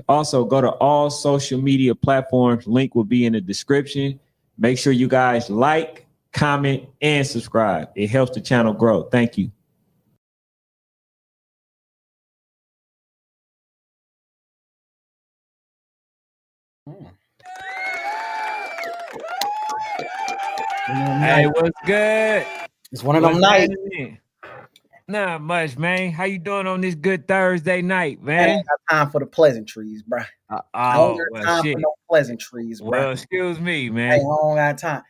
Also, go to all social media platforms. Link will be in the description. Make sure you guys like, comment, and subscribe. It helps the channel grow. Thank you. Hey, what's good? It's one of them nights. Not much, man. How you doing on this good Thursday night, man? I ain't got time for the pleasantries, bro. I don't got time for no pleasantries, bro. Well, excuse me, man. Hey, I don't got time.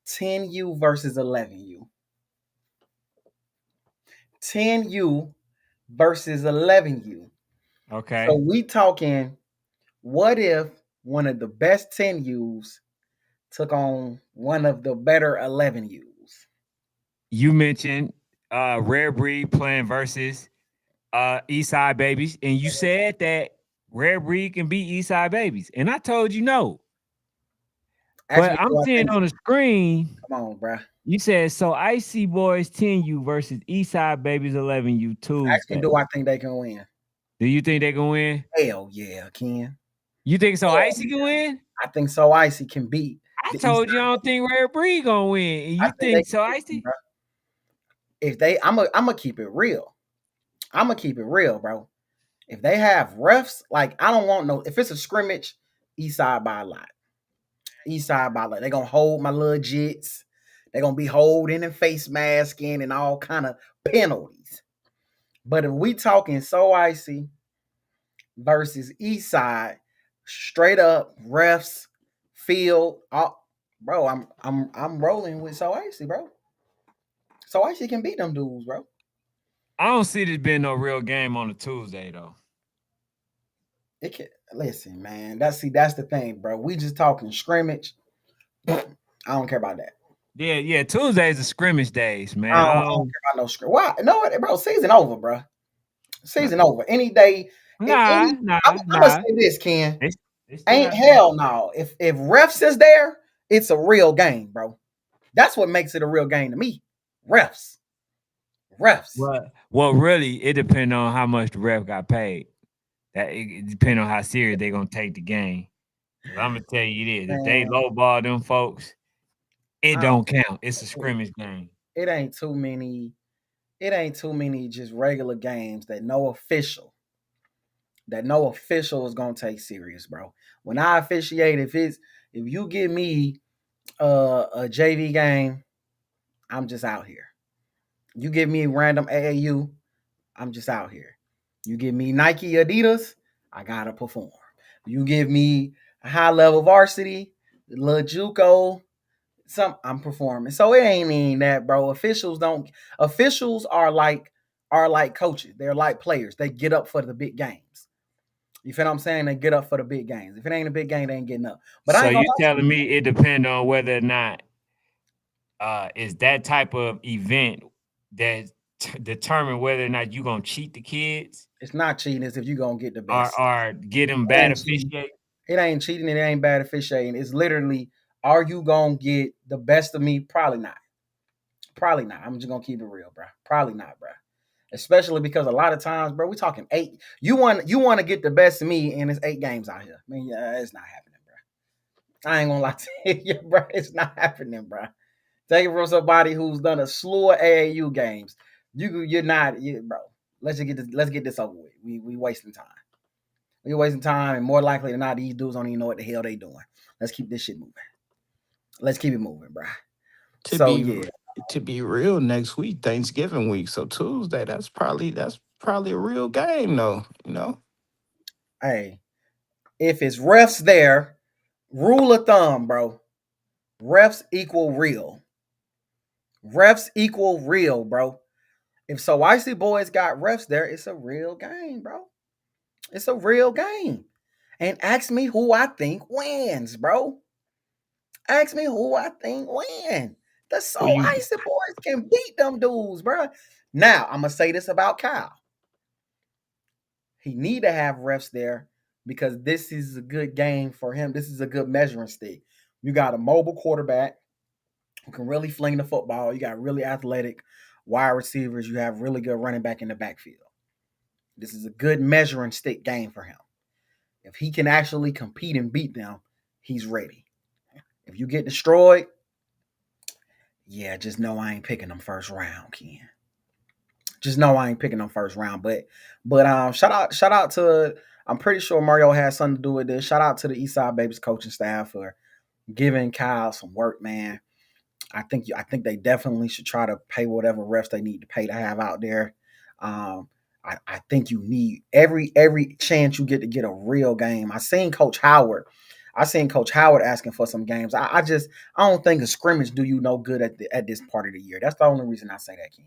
10U versus 11U. 10U versus 11U. Okay. So we talking, what if one of the best 10Us took on one of the better 11Us? You mentioned Rare Breed playing versus Eastside Babies, and you said that Rare Breed can beat Eastside Babies, and I told you no. But I'm seeing on the screen. Come on, bro. You said so. Icy Boys 10U versus Eastside Babies 11U Tuesday. Actually, do I think they can win? Do you think they can win? Hell yeah, Ken. You think so? Icy can win? I think so. Icy can beat. I told you I don't think Rare Breed gonna win. And you think so, Icy? If they, I'm gonna keep it real. I'm gonna keep it real, bro. If they have refs, like I don't want no. If it's a scrimmage, Eastside by a lot. Eastside by a lot. They gonna hold my little jits. They gonna be holding and face masking and all kind of penalties. But if we talking So Icy versus Eastside, straight up refs, field, bro. I'm rolling with So Icy, bro. So Icy can beat them dudes, bro. I don't see this being no real game on a Tuesday though. It can listen, man. That's the thing, bro. We just talking scrimmage. I don't care about that. Yeah. Tuesdays are scrimmage days, man. I don't care about no scrimmage. Why? No, bro. Season over, bro. Season over. Any day. I'm gonna say this, Ken. Ain't hell no. If refs is there, it's a real game, bro. That's what makes it a real game to me. Refs. Well, really, it depends on how much the ref got paid. That it depends on how serious they're gonna take the game. I'm gonna tell you this: if they lowball them folks, it don't count. It's a scrimmage game. It ain't too many just regular games that no official is gonna take serious, bro. When I officiate, if you give me a JV game, I'm just out here. You give me random AAU, I'm just out here. You give me Nike, Adidas, I gotta perform. You give me a high level varsity, little JUCO, I'm performing. So it ain't even that, bro. Officials are like coaches. They're like players. They get up for the big games. You feel what I'm saying? They get up for the big games. If it ain't a big game, they ain't getting up. But so you telling me it depends on whether or not is that type of event that determine whether or not you gonna cheat the kids? It's not cheating. It's if you gonna get the best or get them bad officiating. It ain't cheating. It ain't bad officiating. It's literally, are you gonna get the best of me? Probably not. Probably not. I'm just gonna keep it real, bro. Probably not, bro. Especially because a lot of times, bro, we talking 8. You want to get the best of me, and it's 8 games out here. I mean, yeah, it's not happening, bro. I ain't gonna lie to you, bro. It's not happening, bro. Take it from somebody who's done a slew of AAU games. You're not, bro. Let's get this over with. We wasting time. We're wasting time, and more likely than not, these dudes don't even know what the hell they doing. Let's keep this shit moving. Let's keep it moving, bro. To be real, next week, Thanksgiving week. So Tuesday, that's probably a real game, though. You know. Hey, if it's refs there, rule of thumb, bro. Refs equal real. Refs equal real, bro. If So Icy Boys got refs there, it's a real game, bro. It's a real game. And ask me who I think wins, bro. Ask me who I think wins. The So Icy Boys can beat them dudes, bro. Now, I'm going to say this about Kyle. He need to have refs there because this is a good game for him. This is a good measuring stick. You got a mobile quarterback who can really fling the football. You got really athletic wide receivers. You have really good running back in the backfield. This is a good measuring stick game for him. If he can actually compete and beat them, he's ready. If you get destroyed, yeah, just know I ain't picking them first round, Ken. Just know I ain't picking them first round. But shout out to, I'm pretty sure Mario has something to do with this. Shout out to the Eastside Babies coaching staff for giving Kyle some work, man. I think they definitely should try to pay whatever refs they need to pay to have out there. Um, I think you need every chance you get a real game. I seen Coach Howard asking for some games. I don't think a scrimmage do you no good at this part of the year. That's the only reason I say that, Ken.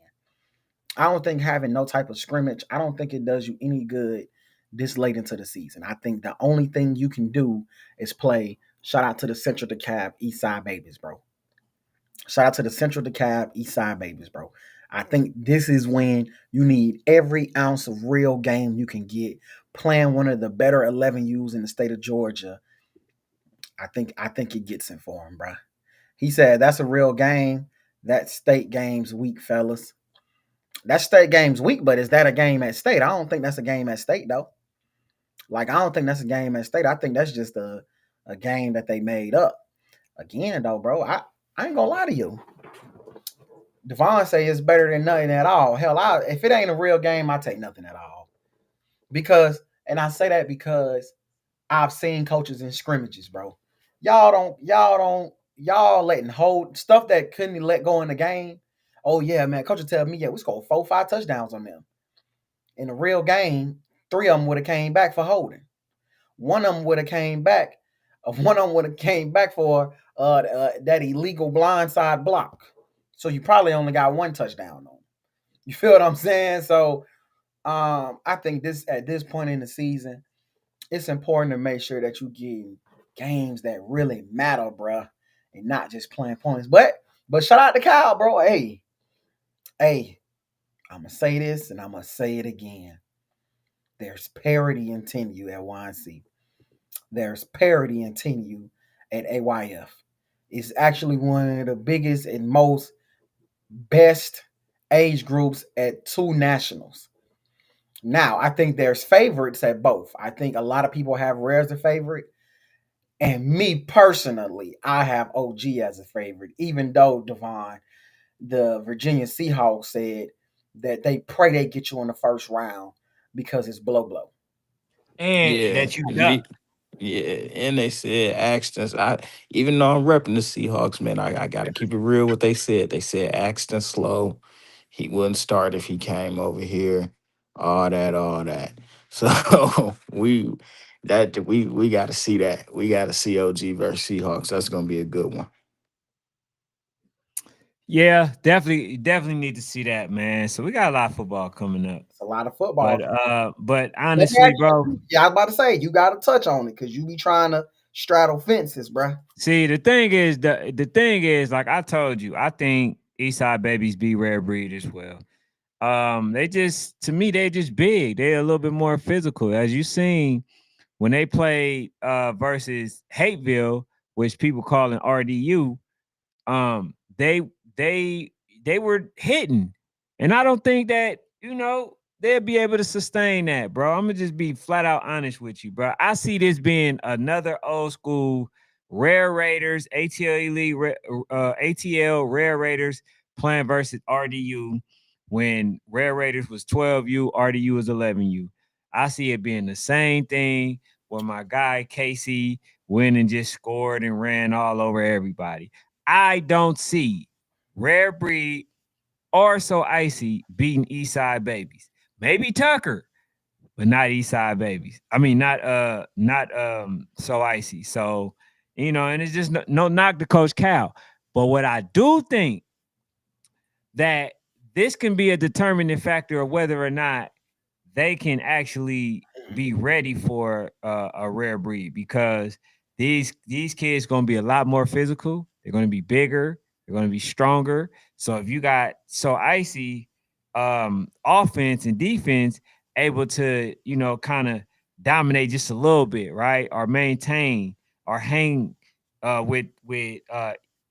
I don't think having no type of scrimmage, I don't think it does you any good this late into the season. I think the only thing you can do is play. Shout out to the Central DeKalb East Side Babies, bro. Shout out to the Central DeKalb East Side Babies, bro. I think this is when you need every ounce of real game you can get. Playing one of the better 11Us in the state of Georgia, I think it gets it for him, bro. He said that's a real game. That state game's weak, fellas. That state game's weak, but is that a game at state? I don't think that's a game at state though. Like I don't think that's a game at state. I think that's just a game that they made up. Again though, bro, I ain't gonna lie to you. Devon say it's better than nothing at all. Hell, if it ain't a real game, I take nothing at all. Because, and I say that because I've seen coaches in scrimmages, bro. Y'all letting hold stuff that couldn't let go in the game. Oh yeah, man. Coach will tell me, yeah, we scored 4, 5 touchdowns on them. In a real game, three of them would have came back for holding. One of them would have came back. One of them would have came back for that illegal blindside block. So you probably only got one touchdown on. You feel what I'm saying? So I think this at this point in the season, it's important to make sure that you get games that really matter, bruh, and not just playing points. But shout out to Kyle, bro. Hey, I'm gonna say this and I'm gonna say it again. There's parity in tenure at YNC. There's parity in tenure at AYF. It's actually one of the biggest and most best age groups at two nationals. Now, I think there's favorites at both. I think a lot of people have Rare as a favorite. And me personally, I have OG as a favorite, even though Devon, the Virginia Seahawks, said that they pray they get you in the first round because it's blow blow. And Yeah, that you duck. me. Yeah, and they said Axton. Even though I'm repping the Seahawks, man, I gotta keep it real. What they said, Axton slow. He wouldn't start if he came over here. All that. So we got to see that. We got to see OG versus Seahawks. That's gonna be a good one. Yeah, definitely need to see that, man. So we got a lot of football coming up. It's a lot of football. But Let me honestly, ask bro, you, yeah, I was about to say, you got to touch on it because you be trying to straddle fences, bruh. see the thing is, like I told you, I think Eastside babies be rare breed as well. They just to me they just big. They're a little bit more physical. As you seen when they played versus Hateville, which people call an RDU, um, they they they were hitting, and I don't think that they'll be able to sustain that, bro. I'm gonna just be flat out honest with you, bro. I see this being another old school Rare Raiders, ATL Elite, ATL Rare Raiders playing versus RDU when Rare Raiders was 12U, RDU was 11U. I see it being the same thing where my guy Casey went and just scored and ran all over everybody. I don't see Rare Breed or So Icy beating Eastside Babies. Maybe Tucker, but not Eastside Babies. I mean, not So Icy. So, and it's just no knock to Coach Cal. But what I do think that this can be a determining factor of whether or not they can actually be ready for a rare breed because these kids going to be a lot more physical. They're going to be bigger. They're going to be stronger. So if you got so icy offense and defense able to kind of dominate just a little bit, right, or maintain or hang with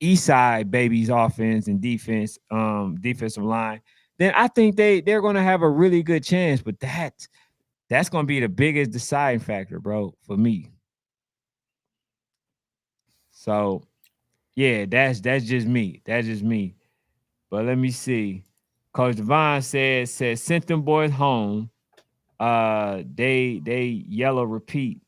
East Side babies offense and defensive line, then I think they're going to have a really good chance. But That's gonna be the biggest deciding factor, bro, for me. So yeah, that's just me. That's just me. But let me see. Coach Devon said sent them boys home. They yell and repeat.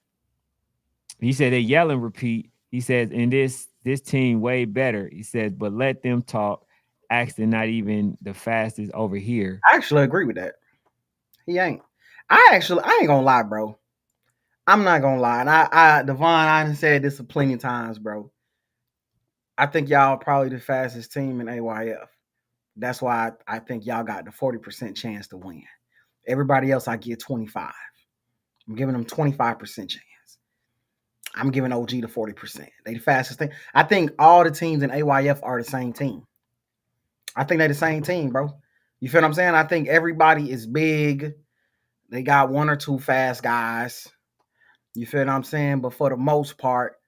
He said they yell and repeat. He says, and this team way better. He says, but let them talk. Axton not even the fastest over here. I actually agree with that. He ain't. I ain't gonna lie, bro. I'm not gonna lie. And Devon, I done said this a plenty of times, bro. I think y'all probably the fastest team in AYF. That's why I think y'all got the 40% chance to win. Everybody else, I give 25. I'm giving them 25% chance. I'm giving OG the 40%. They the fastest thing. I think all the teams in AYF are the same team. I think they're the same team, bro. You feel what I'm saying? I think everybody is big. They got one or two fast guys. You feel what I'm saying? But for the most part,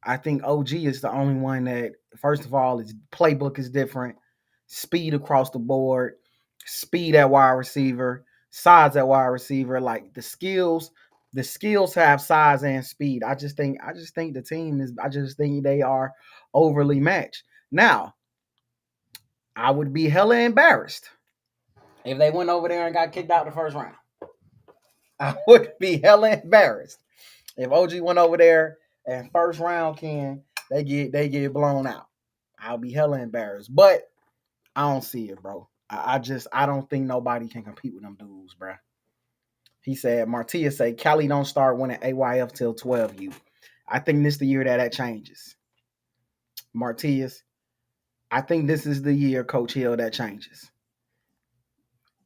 I think OG is the only one that, first of all, his playbook is different, speed across the board, speed at wide receiver, size at wide receiver. Like the skills have size and speed. I just think the team is. I just think they are overly matched. Now, I would be hella embarrassed if they went over there and got kicked out the first round. I would be hella embarrassed if OG went over there and first round they get blown out. I'll be hella embarrassed. But I don't see it, bro. I don't think nobody can compete with them dudes, bro. He said Martia say Cali don't start winning AYF till 12U. I think this the year that changes. Martias, I think this is the year, Coach Hill, that changes.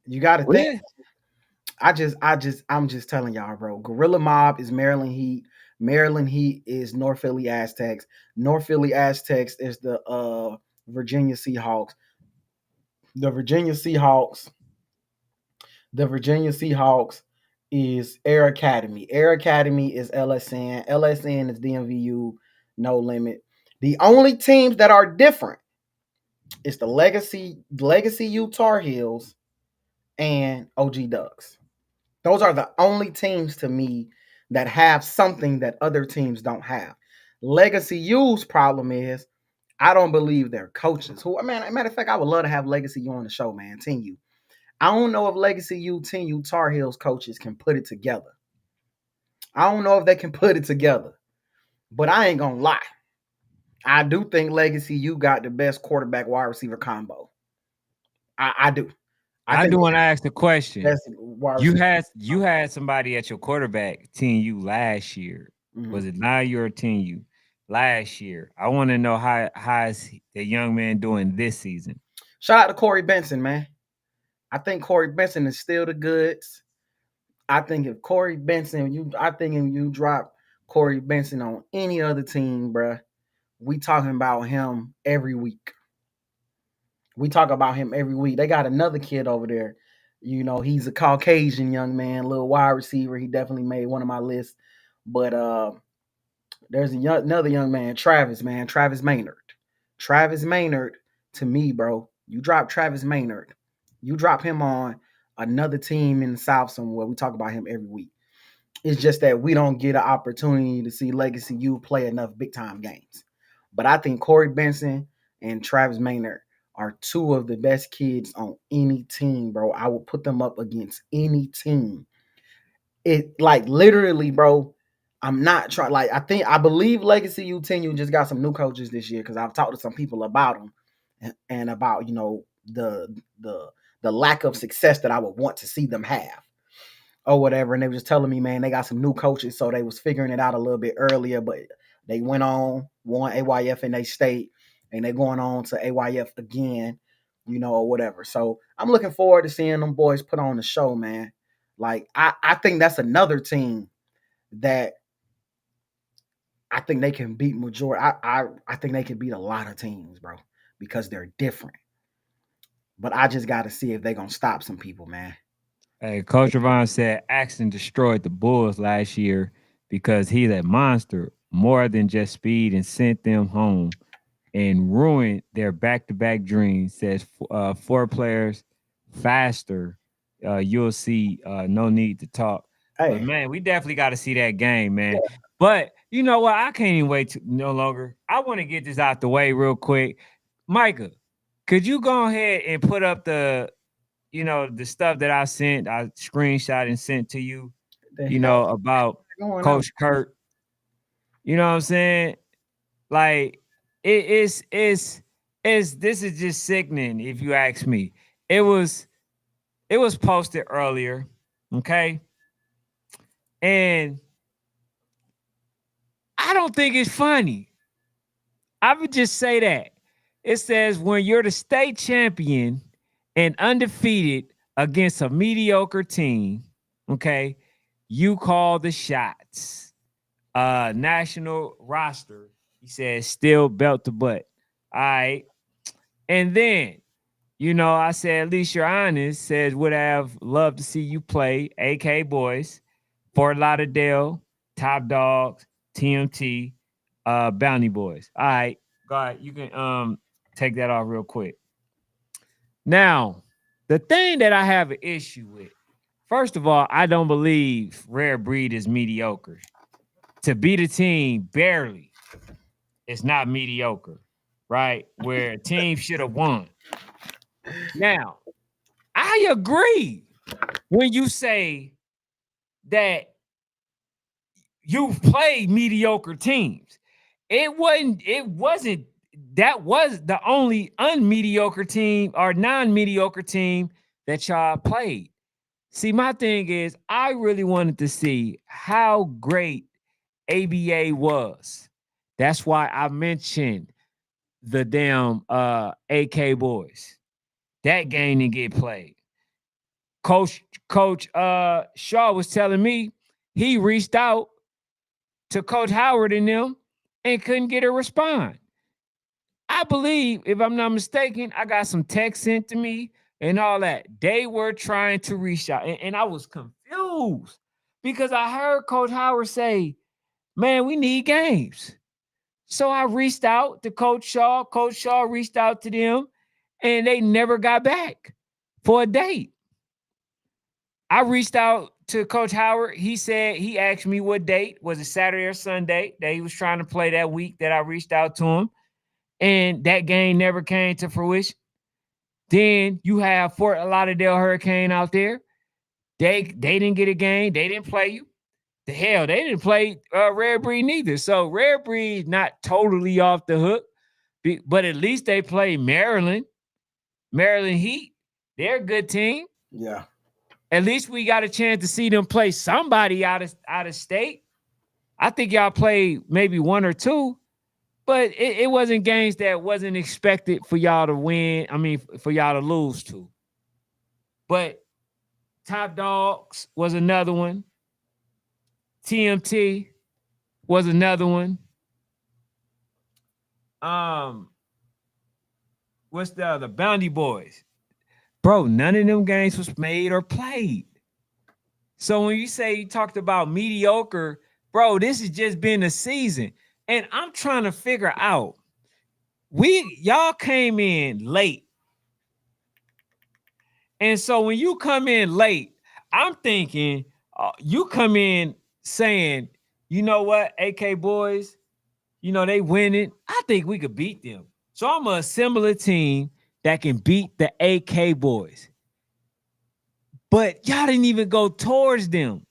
You got to think. Yeah. I'm just telling y'all, bro. Gorilla Mob is Maryland Heat. Maryland Heat is North Philly Aztecs. North Philly Aztecs is the Virginia Seahawks. The Virginia Seahawks. The Virginia Seahawks is Air Academy. Air Academy is LSN. LSN is DMVU. No Limit. The only teams that are different is the Legacy U Tar Heels and OG Ducks. Those are the only teams to me that have something that other teams don't have. Legacy U's problem is I don't believe their coaches. Who, man, matter of fact, I would love to have Legacy U on the show, man. 10U. I don't know if Legacy U, 10U, Tar Heels coaches can put it together. I don't know if they can put it together. But I ain't gonna lie. I do think Legacy U got the best quarterback wide receiver combo. I do. I I think do want to ask the question. that's wide You receiver. had you had somebody at your quarterback team you last year. Mm-hmm. Was it now your team you last year? I want to know how is the young man doing this season. Shout out to Corey Benson, man. I think Corey Benson is still the goods. I think if Corey Benson, I think if you drop Corey Benson on any other team, bruh, we talking about him every week. We talk about him every week. They got another kid over there. You know, he's a Caucasian young man, little wide receiver. He definitely made one of my lists. But there's another young man, Travis, man, Travis Maynard. Travis Maynard, to me, bro, you drop Travis Maynard, you drop him on another team in the South somewhere. We talk about him every week. It's just that we don't get an opportunity to see Legacy U play enough big time games. But I think Corey Benson and Travis Maynard are two of the best kids on any team, bro. I would put them up against any team. It like literally, bro. I'm not trying. Like I believe Legacy U 10U just got some new coaches this year because I've talked to some people about them and about the lack of success that I would want to see them have or whatever. And they were just telling me, man, they got some new coaches, so they was figuring it out a little bit earlier, but they went on, won AYF in they state, and they going on to AYF again, or whatever. So I'm looking forward to seeing them boys put on the show, man. Like I think that's another team that I think they can beat majority. I think they can beat a lot of teams, bro, because they're different. But I just got to see if they're gonna stop some people, man. Hey, Coach Ravon said Axton destroyed the Bulls last year because he's a monster more than just speed and sent them home and ruined their back-to-back dreams. Says four players faster. you'll see no need to talk. But Hey, man, we definitely got to see that game, man. But you know what? I can't even wait to no longer. I want to get this out the way real quick. Micah, could you go ahead and put up the stuff that I screenshot and sent to you, the hell about going on? Coach Kurt. You know what I'm saying? Like it's this is just sickening if you ask me. It was it was posted earlier, okay? And I don't think it's funny. I would just say that. It says when you're the state champion and undefeated against a mediocre team, okay, you call the shots. National roster, he says, still belt to butt. All right. And then, I said, at least you're honest, says, would have loved to see you play AK Boys, Fort Lauderdale, Top Dogs, TMT, Bounty Boys. All right. Go ahead. You can take that off real quick. Now, the thing that I have an issue with, first of all, I don't believe Rare Breed is mediocre. To beat a team barely, it's not mediocre, right? Where a team should have won. Now, I agree when you say that you've played mediocre teams. It wasn't that was the only unmediocre team or non-mediocre team that y'all played. See, my thing is I really wanted to see how great ABA was. That's why I mentioned the damn AK boys. That game didn't get played. Coach Shaw was telling me he reached out to Coach Howard and them and couldn't get a response. I believe, if I'm not mistaken, I got some text sent to me and all that. They were trying to reach out, and I was confused because I heard Coach Howard say, "Man, we need games." So I reached out to Coach Shaw. Coach Shaw reached out to them, and they never got back for a date. I reached out to Coach Howard. He said he asked me what date was it, Saturday or Sunday, that he was trying to play that week that I reached out to him, and that game never came to fruition. Then you have Fort Lauderdale Hurricane out there. They didn't get a game. They didn't play you. The hell, they didn't play Rare Breed neither. So Rare Breed not totally off the hook, but at least they play Maryland. Maryland Heat. They're a good team. Yeah. At least we got a chance to see them play somebody out of state. I think y'all played maybe one or two, but it wasn't games that wasn't expected for y'all to win. I mean, for y'all to lose to. But Top Dogs was another one. TMT was another one. Um, what's the other? Bounty Boys. Bro, none of them games was made or played. So when you say you talked about mediocre, bro, this has just been a season. And I'm trying to figure out. Y'all came in late. And so when you come in late, I'm thinking you come in saying, you know what, AK boys, they winning. I think we could beat them. So I'm gonna assemble a team that can beat the AK boys. But y'all didn't even go towards them.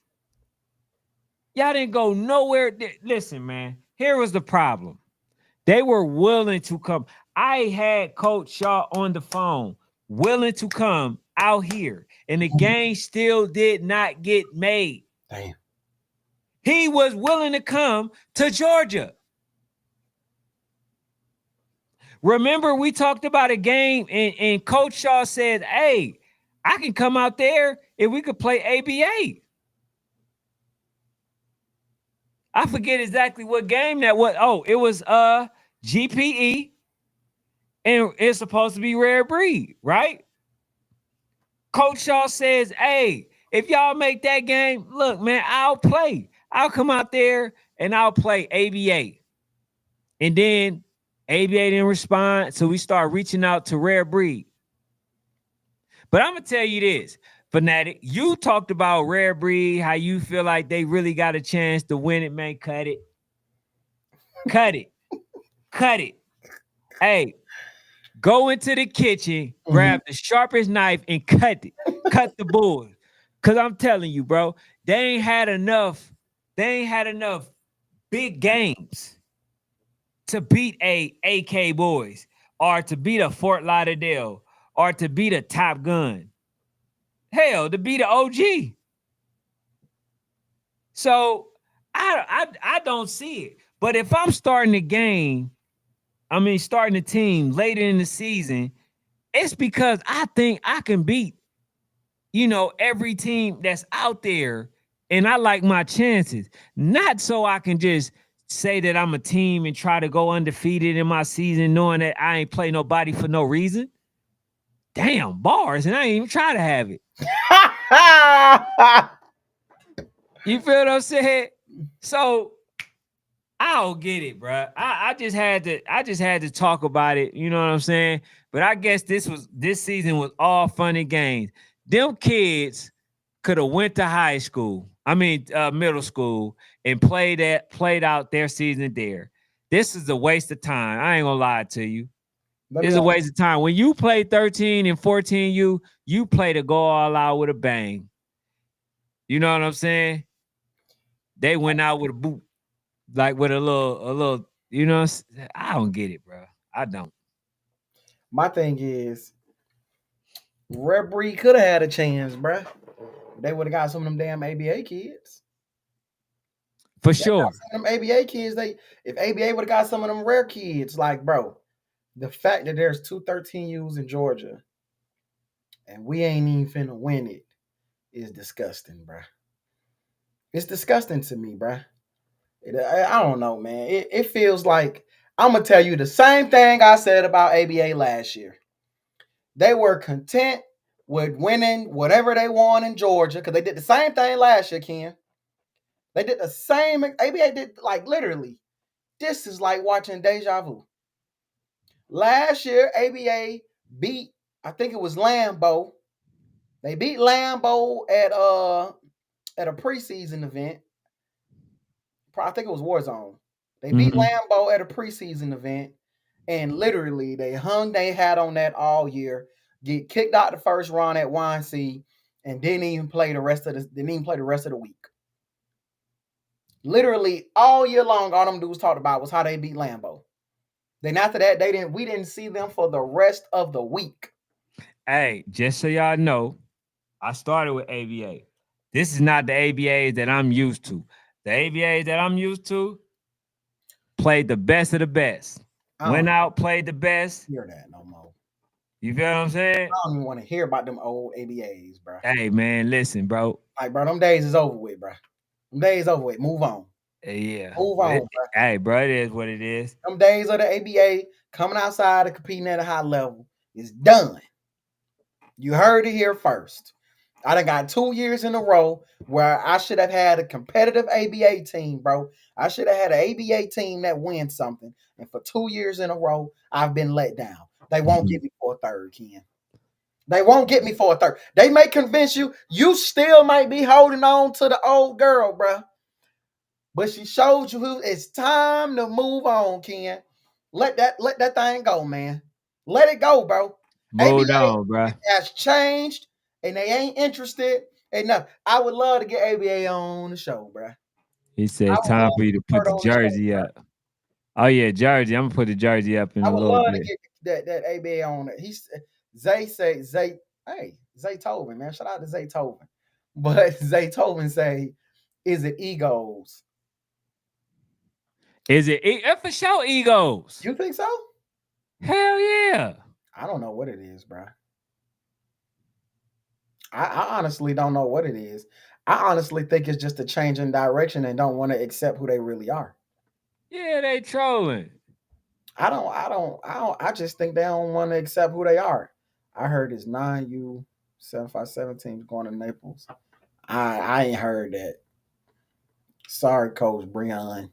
Y'all didn't go nowhere. Listen, man, here was the problem. They were willing to come. I had Coach Shaw on the phone, willing to come out here, and the game still did not get made. Damn. He was willing to come to Georgia. Remember, we talked about a game, and Coach Shaw said, "Hey, I can come out there if we could play ABA." I forget exactly what game that was. Oh, it was GPE, and it's supposed to be Rare Breed, right? Coach Shaw says, "Hey, if y'all make that game, look, man, I'll play. I'll come out there and I'll play ABA." And then ABA didn't respond, so we start reaching out to Rare Breed. But I'm gonna tell you this: Fanatic, you talked about Rare Breed, how you feel like they really got a chance to win it, man. Cut it. Cut it. Cut it. Hey, go into the kitchen, Mhm. grab the sharpest knife, and cut it. Cut the bull. Cause I'm telling you, bro, they ain't had enough. They ain't had enough big games to beat a AK Boys or to beat a Fort Lauderdale or to beat a Top Gun. Hell, to beat an OG. So I don't see it. But if I'm starting the game, I mean starting the team later in the season, it's because I think I can beat, every team that's out there. And I like my chances. Not so I can just say that I'm a team and try to go undefeated in my season, knowing that I ain't play nobody for no reason. Damn, bars, and I ain't even try to have it. You feel what I'm saying? So I don't get it, bro. I just had to talk about it. You know what I'm saying? But I guess this season was all fun and games. Them kids could have went to high school. I mean, middle school, and played out their season there. This is a waste of time. I ain't gonna lie to you. Let me It's a waste of time. When you play 13 and 14, you play to go all out with a bang. You know what I'm saying? They went out with a boot, like with a little. I don't get it, bro. I don't. My thing is, Red Breed could have had a chance, bruh. They would have got some of them damn ABA kids. For They got sure. some of them ABA kids. If ABA would have got some of them rare kids, like bro, the fact that there's 213Us in Georgia and we ain't even finna win it is disgusting, bruh. It's disgusting to me, bruh. I don't know, man. It feels like I'm gonna tell you the same thing I said about ABA last year. They were content with winning whatever they won in Georgia because they did the same thing last year, Ken. They did the same. ABA did like literally. This is like watching deja vu. Last year, ABA beat, I think it was Lambeau. They beat Lambeau at a preseason event. I think it was Warzone. They beat Mhm. Lambeau at a preseason event, and literally they hung they hat on that all year. Get kicked out the first round at YNC, and didn't even play the rest of the week. Literally all year long, all them dudes talked about was how they beat Lambeau. Then after that, we didn't see them for the rest of the week. Hey, just so y'all know, I started with ABA. This is not the ABA that I'm used to. The ABA that I'm used to played the best of the best. I Went don't out, played the best. hear that no more. You feel what I'm saying? I don't even want to hear about them old ABAs, bro. Hey, man, listen, bro. Like, bro, them days is over with, bro. Them days over with. Move on. Yeah. Move on, bro. Hey, bro, it is what it is. Them days of the ABA coming outside and competing at a high level is done. You heard it here first. I done got 2 years in a row where I should have had a competitive ABA team, bro. I should have had an ABA team that wins something. And for 2 years in a row, I've been let down. They won't get me for a third, Ken. They won't get me for a third. They may convince you, you still might be holding on to the old girl, bro. But she showed you who it's time to move on, Ken. Let that thing go, man. Let it go, bro. Moved ABA on, bro. has changed and they ain't interested. And no, I would love to get ABA on the show, bro. He I said, would time love for to you get to put her the on the show, jersey bro. up. Oh, yeah, jersey. I'm going to put the jersey up in I a would little love to bit. get that ABA on it. Zay Tobin, man. Shout out to Zay Tobin. But Zay Tobin say, is it egos? Is it? For sure, egos. You think so? Hell yeah. I don't know what it is, bro. I honestly don't know what it is. I honestly think it's just a change in direction and don't want to accept who they really are. Yeah, they trolling. I just think they don't want to accept who they are. I heard it's 9U 7517 going to Naples. I ain't heard that. Sorry, Coach Breon.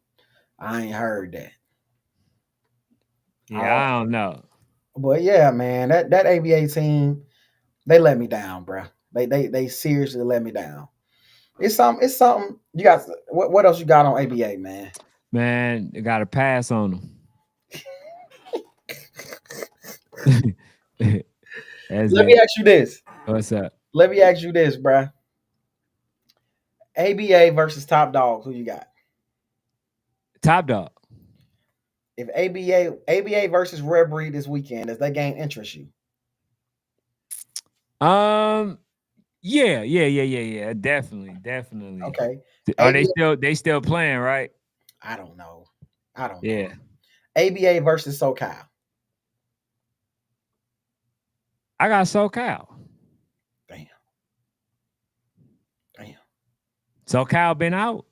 I ain't heard that. I Yeah, don't, I don't know. but yeah, man, that ABA team, they let me down, bro. They seriously let me down. It's something. It's something. You got what else you got on ABA, man? Man, I got to pass on them. That's Let me it. ask you this. What's up? Let me ask you this, bruh. ABA versus Top Dog. Who you got? Top dog. If ABA versus Rare Breed this weekend, does that game interest you? Um, yeah. Definitely, definitely. Okay. Are they ABA. still playing, right? I don't know. I don't know. Yeah. ABA versus SoCal. I got SoCal. Damn. Damn. SoCal been out.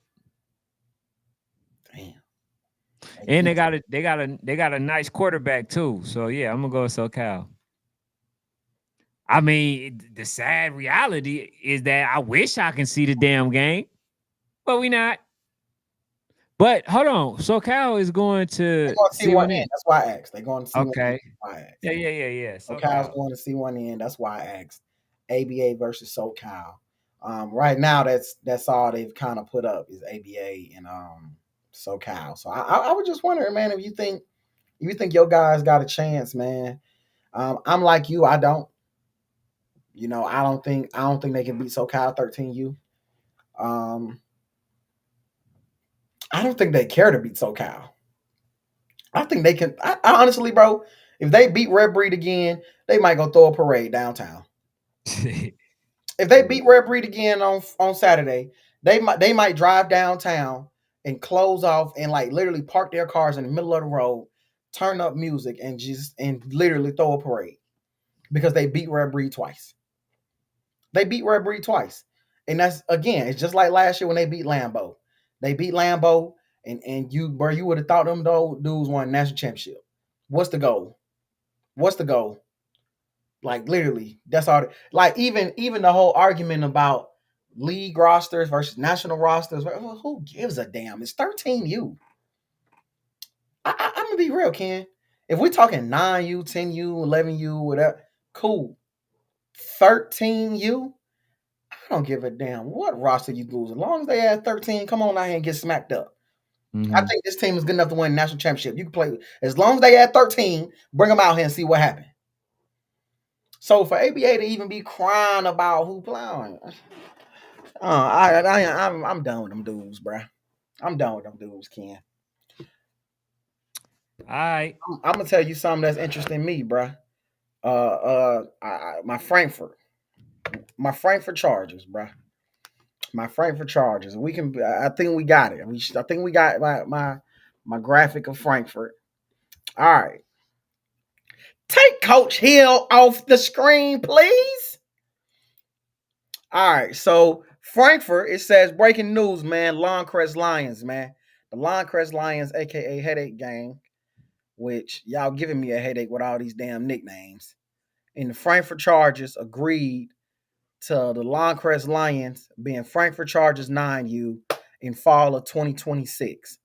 Damn. And ABA. they got a nice quarterback too. So yeah, I'm gonna go with SoCal. I mean, the sad reality is that I wish I can see the damn game, but we not. But hold on, SoCal is going They're to going to see one C1N. in. That's why I asked. They're going to see one in. Okay. That's why I asked. Yeah. SoCal's SoCal. going to see one in. That's why I asked. ABA versus SoCal. Right now, that's all they've kind of put up is ABA and SoCal. So I was just wondering, man, if you think your guys got a chance, man. I'm like you. I don't. I don't think they can beat SoCal 13U. Um, I don't think they care to beat SoCal. I think they can. I honestly, bro, if they beat Red Breed again, they might go throw a parade downtown. If they beat Red Breed again on Saturday, they might drive downtown and close off and like literally park their cars in the middle of the road, turn up music and literally throw a parade because they beat Red Breed twice. They beat Red Breed twice, and that's again, it's just like last year when they beat Lambeau. They beat Lambeau, and you would have thought them dudes won a national championship. What's the goal? What's the goal? Like literally, that's all. Like even the whole argument about league rosters versus national rosters. Well, who gives a damn? It's 13U. I'm gonna be real, Ken. If we're talking 9U, 10U, 11U, whatever, cool. 13U, I don't give a damn what roster you lose. As long as they add 13, come on out here and get smacked up. I Mhm. think this team is good enough to win a national championship. You can play as long as they add 13, bring them out here and see what happens. So for ABA to even be crying about who playing, I'm done with them dudes, bro. I'm done with them dudes, Ken. All right. I'm gonna tell you something that's interesting me, bro. My Frankfurt Chargers, bro. My Frankfurt Chargers. We can. I think we got it. I think we got my graphic of Frankfurt. All right. Take Coach Hill off the screen, please. All right, so Frankfurt, it says breaking news, man. Longcrest Lions, man. The Longcrest Lions, aka Headache Gang, which y'all giving me a headache with all these damn nicknames. And the Frankfurt Chargers agreed to the Longcrest Lions being Frankfurt Chargers 9U in fall of 2026.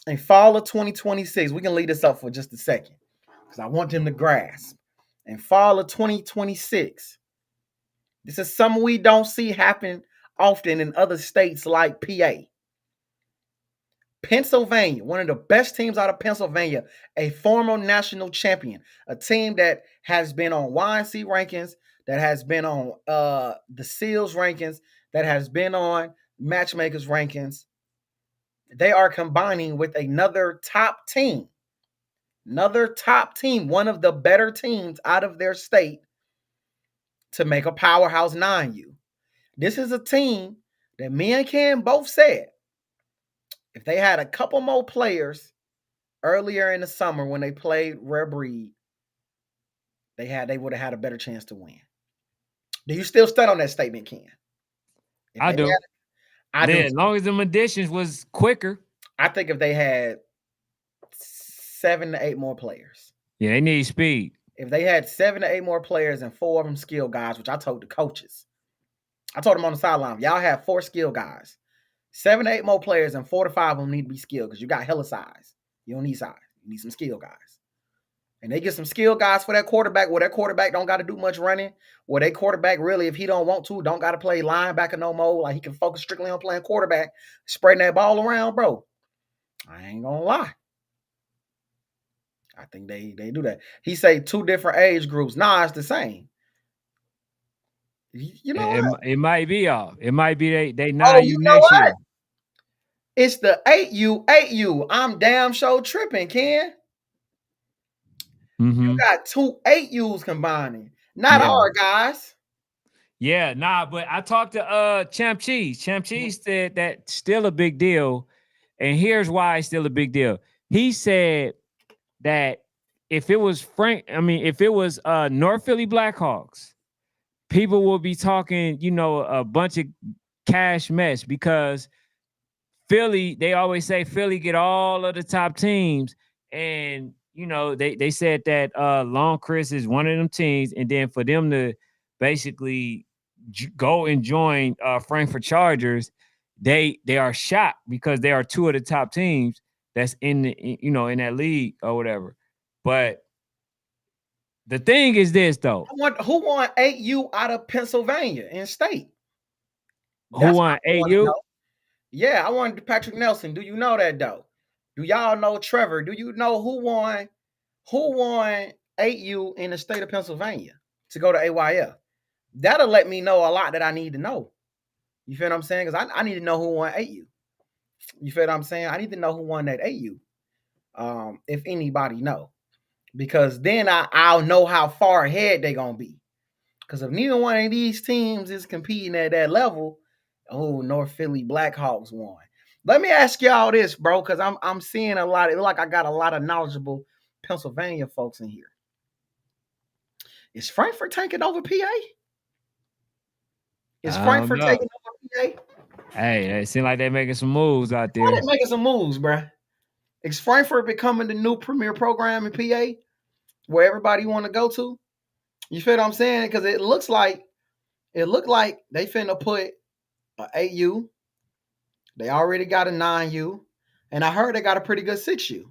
In fall of 2026, we can lead this up for just a second because I want them to grasp. In fall of 2026, this is something we don't see happen often in other states like PA. Pennsylvania, one of the best teams out of Pennsylvania, a former national champion, a team that has been on YNC rankings, that has been on the Seals rankings, that has been on Matchmakers rankings. They are combining with another top team, one of the better teams out of their state to make a powerhouse 9U. This is a team that me and Ken both said if they had a couple more players earlier in the summer when they played Rare Breed, they would have had a better chance to win. Do you still stand on that statement, Ken? If I they do. had, I Yeah, do. as long as them additions was quicker. I think if they had 7 to 8 more players, Yeah, they need speed. if they had 7 to 8 more players and 4 of them skill guys, which I told the coaches, I told them on the sideline, y'all have 4 skill guys, 7 to 8 more players, and 4 to 5 of them need to be skilled because you got hella size. You don't need size. You need some skill guys. And they get some skill guys for that quarterback. Where that quarterback don't got to do much running. Where they quarterback really, if he don't want to, don't got to play linebacker no more. Like he can focus strictly on playing quarterback, spreading that ball around, bro. I ain't gonna lie. I think they do that. He say two different age groups. Nah, it's the same. You know It, what? it might be off. It might be they Oh, nine you you know next what? year. It's the 8U. I'm damn sure tripping, Ken. You Mm-hmm. got two 8U's combining. Not Yeah. our guys. Yeah, nah, but I talked to Champ Cheese. Champ Cheese said that still a big deal. And here's why it's still a big deal. He said that if it was if it was North Philly Blackhawks, people will be talking, a bunch of cash mess because Philly, they always say Philly get all of the top teams. And, they said that Long Chris is one of them teams. And then for them to basically go and join Frankfurt Chargers, they are shocked because they are two of the top teams that's in that league or whatever. But the thing is this though. Who won 8U out of Pennsylvania in state? Who That's what won I want to AU? know. Yeah, I wanted Patrick Nelson. Do you know that though? Do y'all know Trevor? Do you know who won? Who won 8U in the state of Pennsylvania to go to AYF? That'll let me know a lot that I need to know. You feel what I'm saying? Because I need to know who won 8U. You feel what I'm saying? I need to know who won that AU. If anybody know, because then I'll know how far ahead they're gonna be. Because if neither one of these teams is competing at that level, oh, North Philly Blackhawks won. Let me ask y'all this, bro, because I'm seeing a lot. It look like I got a lot of knowledgeable Pennsylvania folks in here. Is Frankfurt taking over PA? Is I don't Frankfurt know. taking over PA? Hey, it seems like they're making some moves out Why there. they making some moves, bro? Is Frankfurt becoming the new premier program in PA where everybody want to go to? You feel what I'm saying? Because it looked like they finna put a 8U. They already got a 9U, and I heard they got a pretty good 6U.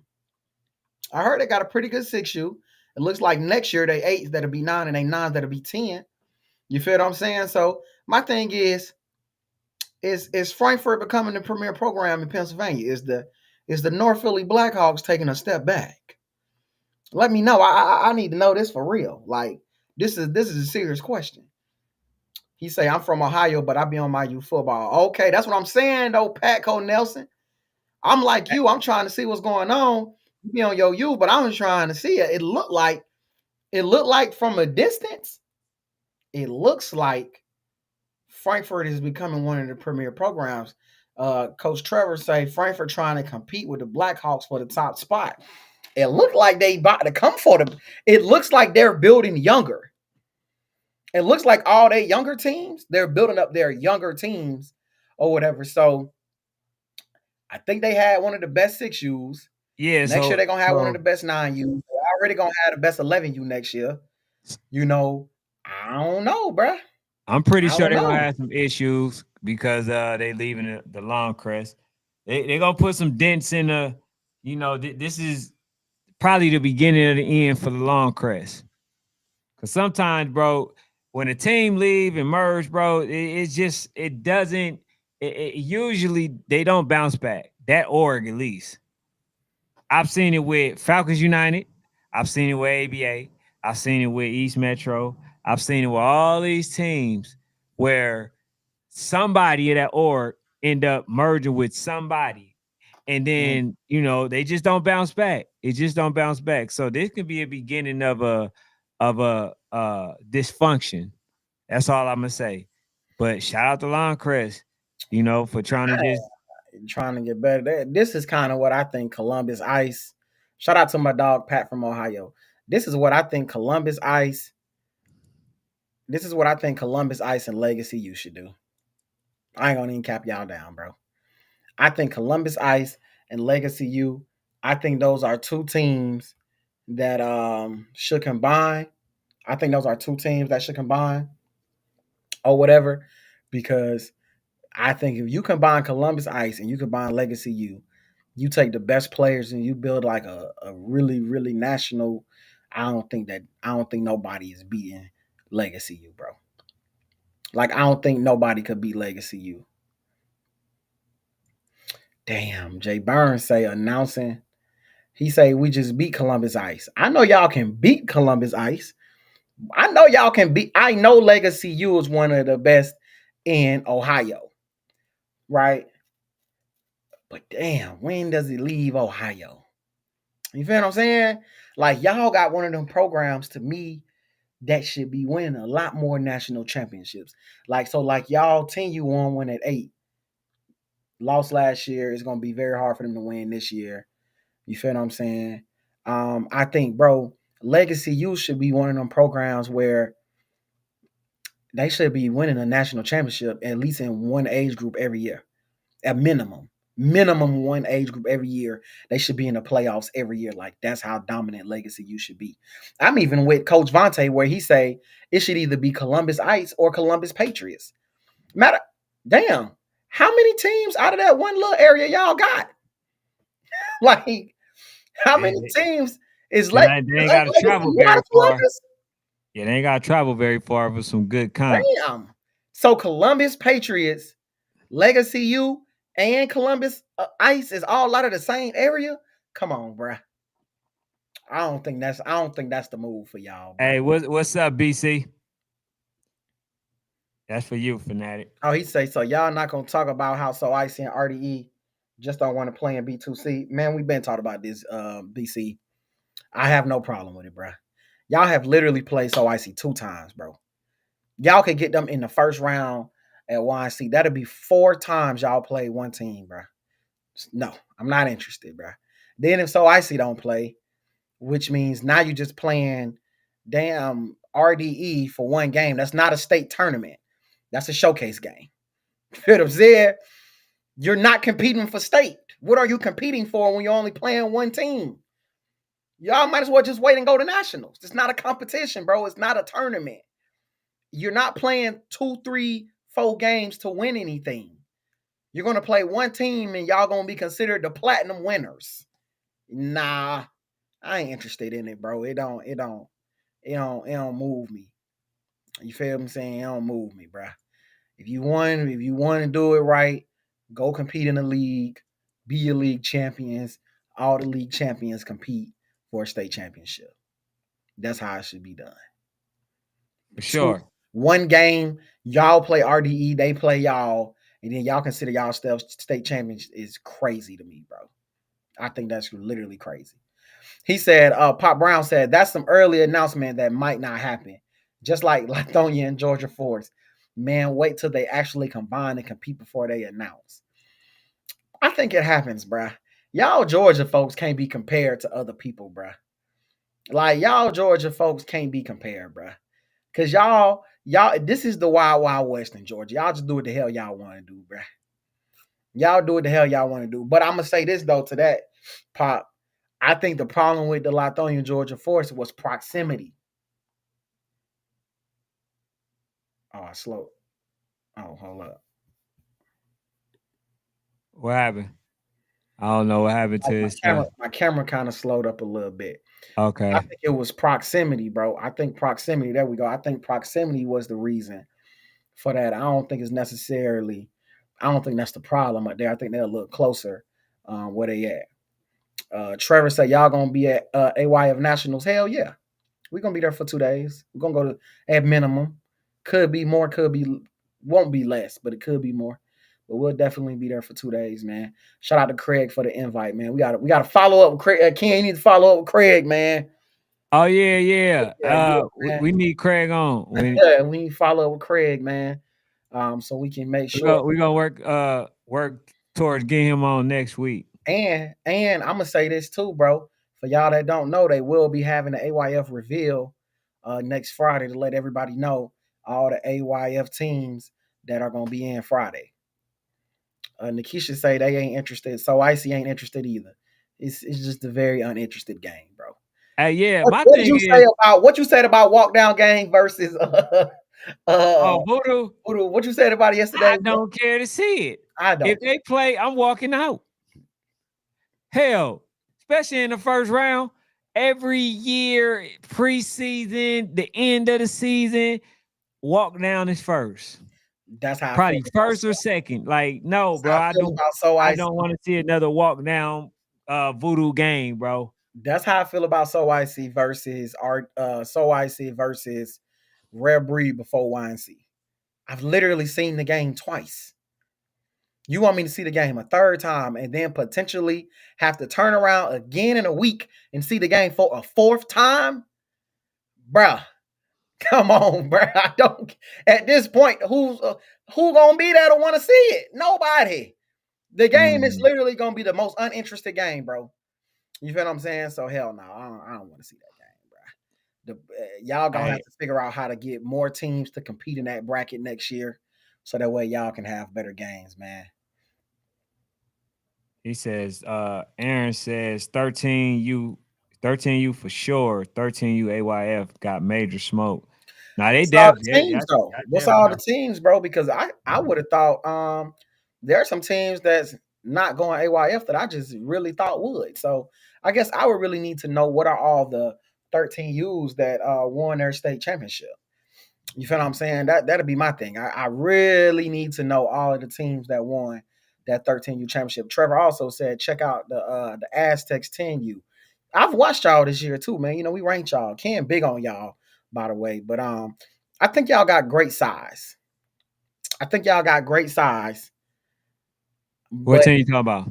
I heard they got a pretty good 6U. It looks like next year they 8s that'll be 9 and they 9s that'll be 10. You feel what I'm saying? So my thing is Frankfurt becoming the premier program in Pennsylvania? Is the North Philly Blackhawks taking a step back? Let me know. I need to know this for real. Like this is a serious question. He say I'm from Ohio, but I be on my youth football. Okay, that's what I'm saying though, Patco Nelson. I'm like you. I'm trying to see what's going on. You be on your youth, but I'm just trying to see it. It looked like from a distance. It looks like Frankfurt is becoming one of the premier programs. Coach Trevor say Frankfurt trying to compete with the Blackhawks for the top spot. It looked like they about to come for them. It looks like they're building younger. It looks like all their younger teams, they're building up their younger teams or whatever. So I think they had one of the best 6Us. Yeah, Next year so they're gonna have one of the so best 9Us. They're already gonna have the best 11U next year. You know, I don't know, bruh. I'm pretty I sure don't they're gonna know. have some issues because they leaving the long crest. They're gonna put some dents in this is probably the beginning of the end for the long crest. Cause sometimes, bro, when a team leave and merge, bro, it's just it doesn't. Usually they don't bounce back. That org at least. I've seen it with Falcons United. I've seen it with ABA. I've seen it with East Metro. I've seen it with all these teams where somebody at that org end up merging with somebody, and Mm. then they just don't bounce back. It just don't bounce back. So this could be a beginning of a dysfunction. That's all I'm gonna say. But shout out to Longcrest, for trying to just Trying to get better. This is kind of what I think Columbus Ice. Shout out to my dog Pat from Ohio. This is what I think Columbus Ice. This is what I think Columbus Ice and Legacy U should do. I ain't gonna even cap y'all down, bro. I think Columbus Ice and Legacy U. I think those are two teams that should combine. I think those are two teams that should combine or whatever, because I think if you combine Columbus Ice and you combine Legacy U, you take the best players and you build like a really, really national I don't think nobody is beating Legacy U, bro. Like I don't think nobody could beat Legacy U. Damn, Jay Burns say announcing. He say we just beat Columbus Ice. I know y'all can beat Columbus Ice. I know y'all can beat. I know Legacy U is one of the best in Ohio, right? But damn, when does it leave Ohio? You feel what I'm saying? Like y'all got one of them programs to me that should be winning a lot more national championships. Like so, like y'all 10U1 at 8. Lost last year. It's gonna be very hard for them to win this year. You feel what I'm saying? I think, bro, Legacy U should be one of them programs where they should be winning a national championship at least in one age group every year, at minimum. Minimum one age group every year. They should be in the playoffs every year. Like that's how dominant Legacy U should be. I'm even with Coach Vontae where he say it should either be Columbus Ice or Columbus Patriots. Matter, damn, how many teams out of that one little area y'all got? Like, how many They, teams is they like ain't they ain't got to Legacy travel U out very of far. Columbus? Yeah, they ain't got to travel very far for some good comp. Damn. So Columbus Patriots, Legacy U, and Columbus Ice is all out of the same area. Come on, bruh. I don't think that's the move for y'all, bruh. Hey, what's up, BC? That's for you, fanatic. Oh, he say so. Y'all not gonna talk about how so Icy and RDE just don't want to play in B2C. Man, we've been talking about this, BC. I have no problem with it, bruh. Y'all have literally played so Icy 2 times, bro. Y'all could get them in the first round at YC. That'll be 4 times y'all play one team, bro. No, I'm not interested, bro. Then if so Icy don't play, which means now you're just playing damn RDE for one game. That's not a state tournament. That's a showcase game. You know what I'm saying? You're not competing for state. What are you competing for when you're only playing one team? Y'all might as well just wait and go to nationals. It's not a competition, bro. It's not a tournament. You're not playing 2, 3, 4 games to win anything. You're gonna play one team and y'all gonna be considered the platinum winners. Nah, I ain't interested in it, bro. It don't move me. You feel what I'm saying? It don't move me, bro. If you want to do it right, go compete in the league, be your league champions. All the league champions compete for a state championship. That's how it should be done. For Two, sure. one game, y'all play RDE, they play y'all, and then y'all consider y'all state champions is crazy to me, bro. I think that's literally crazy. He said, Pop Brown said, that's some early announcement that might not happen. Just like Lithonia and Georgia Force. Man, wait till they actually combine and compete before they announce. I think it happens, bruh. Y'all Georgia folks can't be compared to other people, bruh. Like y'all Georgia folks can't be compared, bruh. Cause y'all, this is the wild, wild west in Georgia. Y'all just do what the hell y'all want to do, bruh. Y'all do what the hell y'all want to do. But I'm gonna say this though to that, Pop. I think the problem with the Lithonia Georgia Force was proximity. Oh, I slow. Oh, hold up. What happened? I don't know what happened to Like his stuff. my camera kind of slowed up a little bit. I Okay. think it was proximity, bro. I think proximity. There we go. I think proximity was the reason for that. I don't think it's necessarily. I don't think that's the problem up there. I think they're a little closer where they at. Trevor said, "Y'all gonna be at AYF Nationals? Hell yeah, we're gonna be there for 2 days. We're gonna go to at minimum. Could be more. Could be won't be less, but it could be more. But we'll definitely be there for 2 days, man. Shout out to Craig for the invite, man. We got to follow up with Craig. Ken, you need to follow up with Craig, man. Oh yeah, yeah. Yeah, We, man. we need Craig on. Yeah, we need to follow up with Craig, man. So we can make sure. We gonna work towards getting him on next week. And I'm gonna say this too, bro. For y'all that don't know, they will be having the AYF reveal next Friday to let everybody know all the AYF teams that are gonna be in Friday. Nikisha say they ain't interested, so Icy ain't interested either. It's just a very uninterested game, bro. Hey, yeah, What, my what did thing you say is, about what you said about walk down game versus uh oh Voodoo, what you said about it yesterday? I don't care to see it. I If don't. they play, I'm walking out. Hell, especially in the first round. every year, preseason, the end of the season, walk down is first. That's how I feel Probably about first or second. Like, no, that's how bro, I feel about So I Icy. don't want to see another walk down voodoo game, bro. That's how I feel about So Icy versus Art So Icy versus Rare Breed before YNC. I've literally seen the game twice. You want me to see the game a third time and then potentially have to turn around again in a week and see the game for a fourth time? Bruh, come on, bruh. I don't. At this point, who gonna be there to want to see it? Nobody. The game is Mm. literally gonna be the most uninterested game, bro. You feel what I'm saying? So hell no, I don't want to see that game, bro. Y'all gonna have Hey, to figure out how to get more teams to compete in that bracket next year, so that way y'all can have better games, man. he says, Aaron says 13U for sure. 13U AYF got major smoke. Now they What's all the definitely, teams though? I What's definitely all the know. teams, bro? Because I would have thought there are some teams that's not going AYF that I just really thought would. So I guess I would really need to know what are all the 13 U's that won their state championship. You feel what I'm saying? That'd be my thing. I really need to know all of the teams that won that 13U championship. Trevor also said check out the Aztecs 10U. I've watched y'all this year too, man. You know, we ranked y'all. Ken big on y'all, by the way. But I think y'all got great size. I think y'all got great size. What But team you talking about?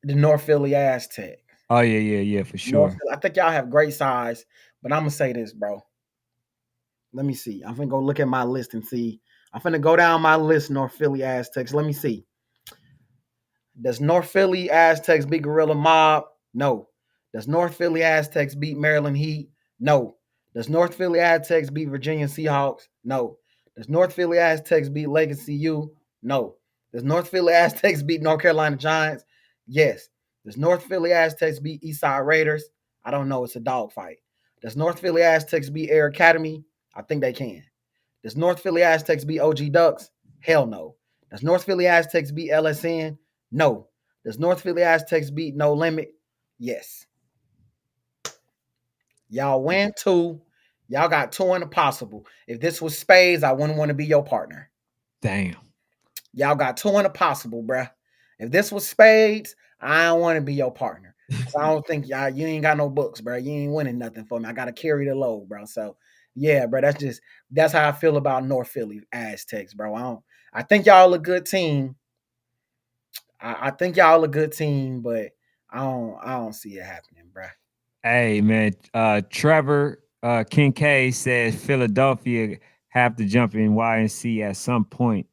the North Philly Aztec. Oh yeah, yeah, yeah, for North sure. Philly, I think y'all have great size. But I'm gonna say this, bro. Let me see. I'm gonna go look at my list and see. I'm gonna go down my list, North Philly Aztecs. Let me see. Does North Philly Aztecs beat Gorilla Mob? No. Does North Philly Aztecs beat Maryland Heat? No. Does North Philly Aztecs beat Virginia Seahawks? No. Does North Philly Aztecs beat Legacy U? No. Does North Philly Aztecs beat North Carolina Giants? Yes. Does North Philly Aztecs beat Eastside Raiders? I don't know. It's a dogfight. Does North Philly Aztecs beat Air Academy? I think they can. Does North Philly Aztecs beat OG Ducks? Hell no. Does North Philly Aztecs beat LSN? No. Does North Philly Aztecs beat No Limit? Yes. Y'all win two. Y'all got two in the possible. If this was Spades, I wouldn't want to be your partner. Damn. Y'all got two in the possible, bruh. If this was Spades, I don't want to be your partner. Cause I don't think y'all you ain't got no books, bro. You ain't winning nothing for me. I gotta carry the load, bro. So yeah, bro. That's how I feel about North Philly Aztecs, bro. I think y'all a good team. I think y'all a good team, but I don't see it happening, bro. Hey man, Trevor Kincaid says Philadelphia have to jump in YNC at some point.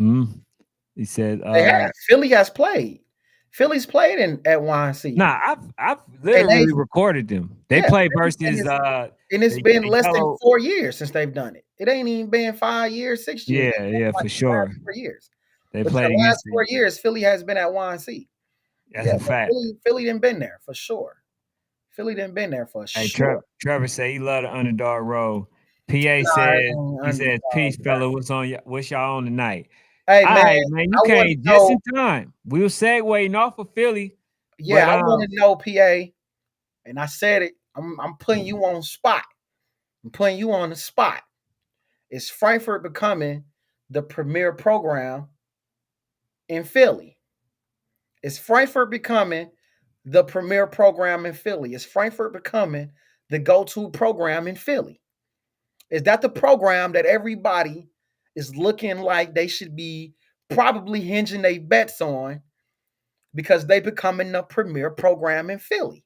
Mm. He said, They have. Philly has played. Philly's played in at YNC. nah, I've And they literally recorded them. They yeah, play Philly, versus and it's been the less than yellow. 4 years since they've done it. It ain't even been 5 years, 6 years. Yeah, It's been yeah, like for the last sure. 4 years. They But the played last against 4 years, Philly has been at YNC. that's Yeah, a but fact. Philly didn't been there for sure. Philly didn't been there for Hey, sure. Trevor say he love the underdog role. PA Nah, it says ain't he says underdog, peace, bro. fella. What's y'all on tonight? Hey All man, right, man. You I want to came just know. in time. We were segueing off of Philly, Yeah, but I want to know, PA, and I said it. I'm putting you on spot. I'm putting you on the spot. Is Frankfurt becoming the premier program in Philly? Is Frankfurt becoming the premier program in Philly? Is Frankfurt becoming the go-to program in Philly? Is that the program that everybody is looking like they should be probably hinging their bets on because they becoming the premier program in Philly?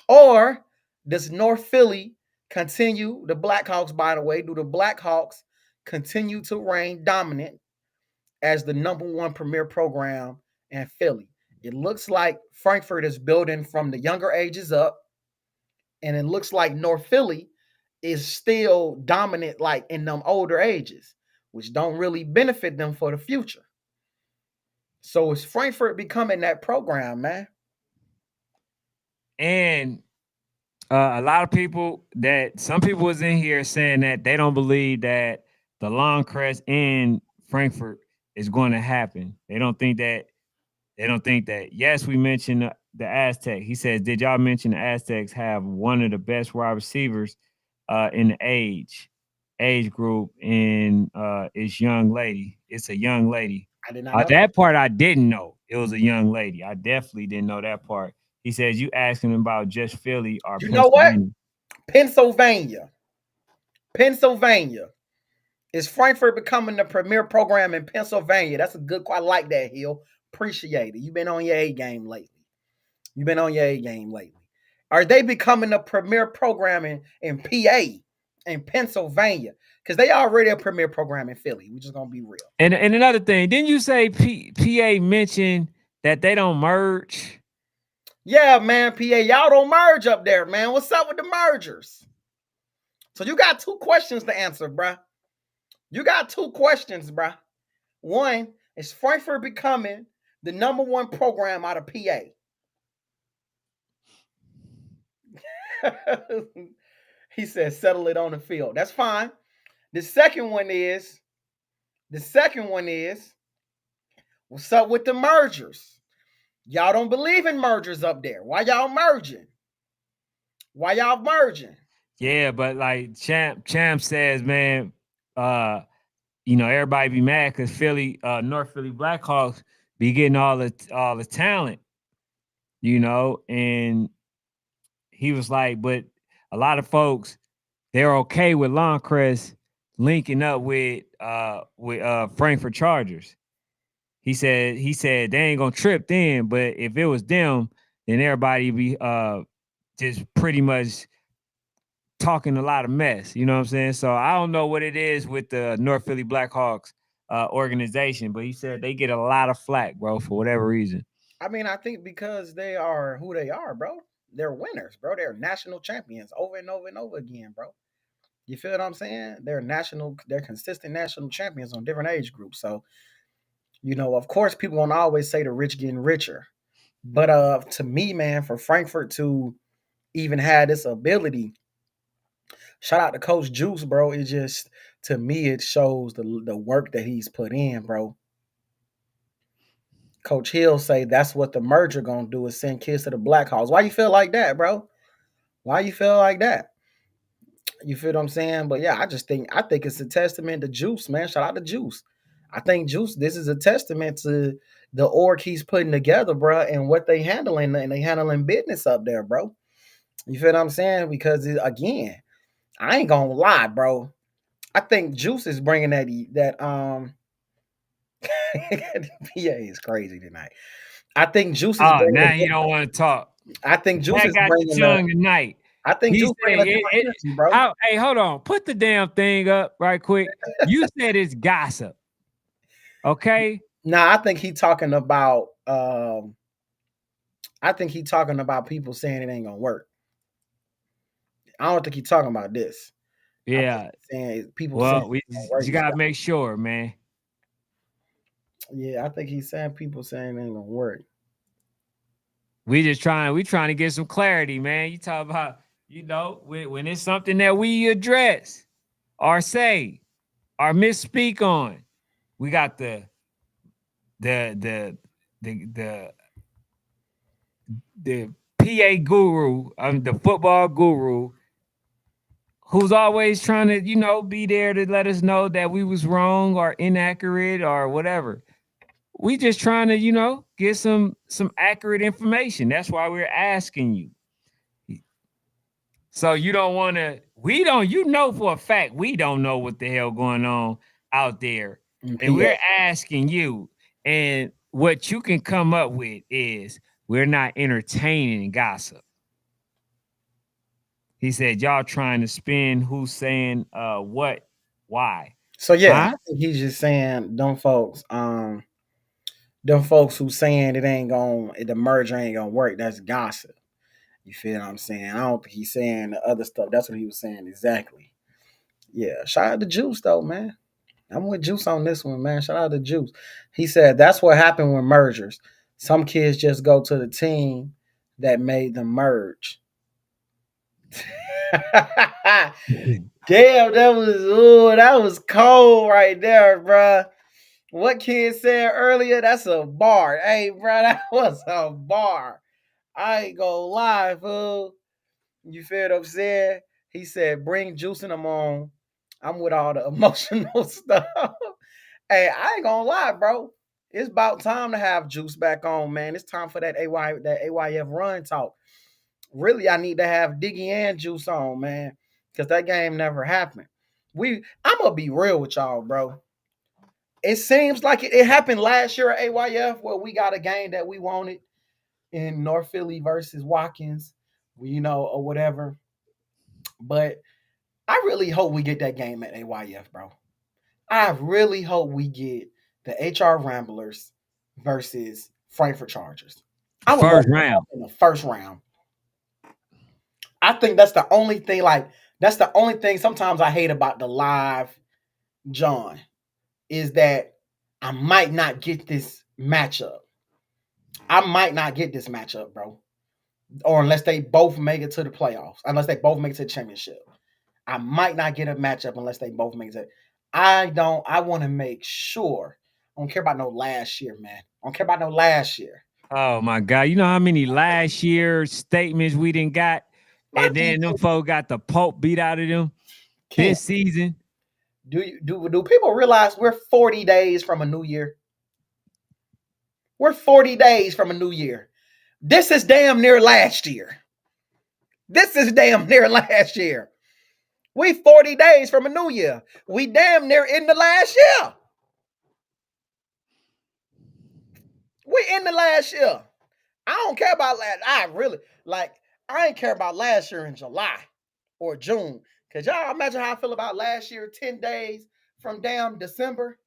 Or does North Philly continue, the Blackhawks, by the way, do the Blackhawks continue to reign dominant as the number one premier program in Philly? It looks like Frankfurt is building from the younger ages up, and it looks like North Philly is still dominant like in them older ages, which don't really benefit them for the future. So is Frankfurt becoming that program, man? and a lot of people that some people was in here saying that they don't believe that the long crest in Frankfurt is going to happen. They don't think that. They don't think that. Yes, we mentioned the Aztec. He says, "Did y'all mention the Aztecs have one of the best wide receivers in the age group? And it's young lady. It's a young lady. I did not know that. That part I didn't know. It was a young lady. I definitely didn't know that part." He says, "You asking about just Philly or You know what? Pennsylvania?" Pennsylvania. Pennsylvania. Is Frankfurt becoming the premier program in Pennsylvania? That's a good. I like that, Hill. Appreciate it. You've been on your A game lately. You've been on your A game lately. Are they becoming the premier program in PA, in Pennsylvania? Because they already a premier program in Philly. We're just gonna be real. And another thing, didn't you say PA mentioned that they don't merge? Yeah, man, PA, y'all don't merge up there, man. What's up with the mergers? So you got two questions to answer, bruh. You got two questions, bruh. One, is Frankfurt becoming the number one program out of PA? He said, settle it on the field. That's fine. The second one is, what's up with the mergers? Y'all don't believe in mergers up there. Why y'all merging? Why y'all merging? Yeah, but like Champ says, man, everybody be mad because Philly, North Philly Blackhawks be getting all the talent, and he was like, but a lot of folks they're okay with Longcrest linking up with Frankfurt Chargers. He said they ain't gonna trip then, but if it was them, then everybody be just pretty much talking a lot of mess. You know what I'm saying? So I don't know what it is with the North Philly Blackhawks organization, but he said they get a lot of flack, bro, for whatever reason. I mean, I think because they are who they are, bro. They're winners, bro. They're national champions over and over and over again, bro. You feel what I'm saying? They're consistent national champions on different age groups. So, of course, people won't always say the rich getting richer. But to me, man, for Frankfurt to even have this ability, shout out to Coach Juice, bro. It just to me it shows the work that he's put in, bro. Coach Hill say that's what the merger gonna do is send kids to the Blackhawks. Why you feel like that, bro? Why you feel like that? You feel what I'm saying? But yeah, I think it's a testament to Juice, man. Shout out to Juice. I think Juice, this is a testament to the org he's putting together, bro, and what they handling and they handling business up there, bro. You feel what I'm saying? Because again, I ain't gonna lie, bro. I think Juice is bringing that PA is crazy tonight. I think Juice is Oh, bringing. now you don't want to talk. I think Juice That is got bringing your a. tongue tonight. I think He Juice said, bringing a different energy, bro. hey, hold on. Put the damn thing up right quick. You said it's gossip. Okay? Nah, I think he talking about. I think he talking about people saying it ain't gonna work. I don't think he talking about this. I think Yeah. he's saying people saying Well, it ain't gonna work. you gotta make sure, man. Yeah, I think he's saying people saying it ain't gonna work. We trying to get some clarity, man. You talk about, when it's something that we address or say or misspeak on, we got the the the PA guru, the football guru, who's always trying to, be there to let us know that we was wrong or inaccurate or whatever. We just trying to, get some accurate information. That's why we're asking you. So you don't want to. We don't. For a fact we don't know what the hell going on out there, In and PA. we're asking you. And what you can come up with is we're not entertaining gossip. He said, y'all trying to spin who's saying what, why. So yeah, Huh? I think he's just saying them folks who saying the merger ain't gonna work. That's gossip. You feel what I'm saying? I don't think he's saying the other stuff. That's what he was saying exactly. Yeah, shout out to Juice though, man. I'm with Juice on this one, man. Shout out to Juice. He said that's what happened with mergers. Some kids just go to the team that made them merge. Damn, that was cold right there, bruh. What kid said earlier? That's a bar. Hey, bro, that was a bar. I ain't gonna lie, fool. You feel what I'm saying? He said, bring Juice and them on. I'm with all the emotional stuff. Hey, I ain't gonna lie, bro. It's about time to have Juice back on, man. It's time for that AYF run talk. Really, I need to have Diggy and Juice on, man, because that game never happened. I'm gonna be real with y'all, bro. It seems like it happened last year at AYF where we got a game that we wanted in North Philly versus Watkins, or whatever. But I really hope we get that game at AYF, bro. I really hope we get the HR Ramblers versus Frankford Chargers. I would love First round. in the first round. I think that's the only thing. Like that's the only thing. Sometimes I hate about the live John is that I might not get this matchup. I might not get this matchup, bro. Or unless they both make it to the playoffs, unless they both make it to the championship. I might not get a matchup unless they both make it. I want to make sure. I don't care about no last year, man. I don't care about no last year. Oh my God. You know how many last year statements we didn't got? My And thing then them is, folk got the Pope beat out of them Ken, this season. do people realize we're 40 days from a new year? We're 40 days from a new year. This is damn near last year. This is damn near last year. We 40 days from a new year. We damn near in the last year. We in the last year. I don't care about last. I ain't care about last year in July or June. Cause y'all imagine how I feel about last year, 10 days from damn December.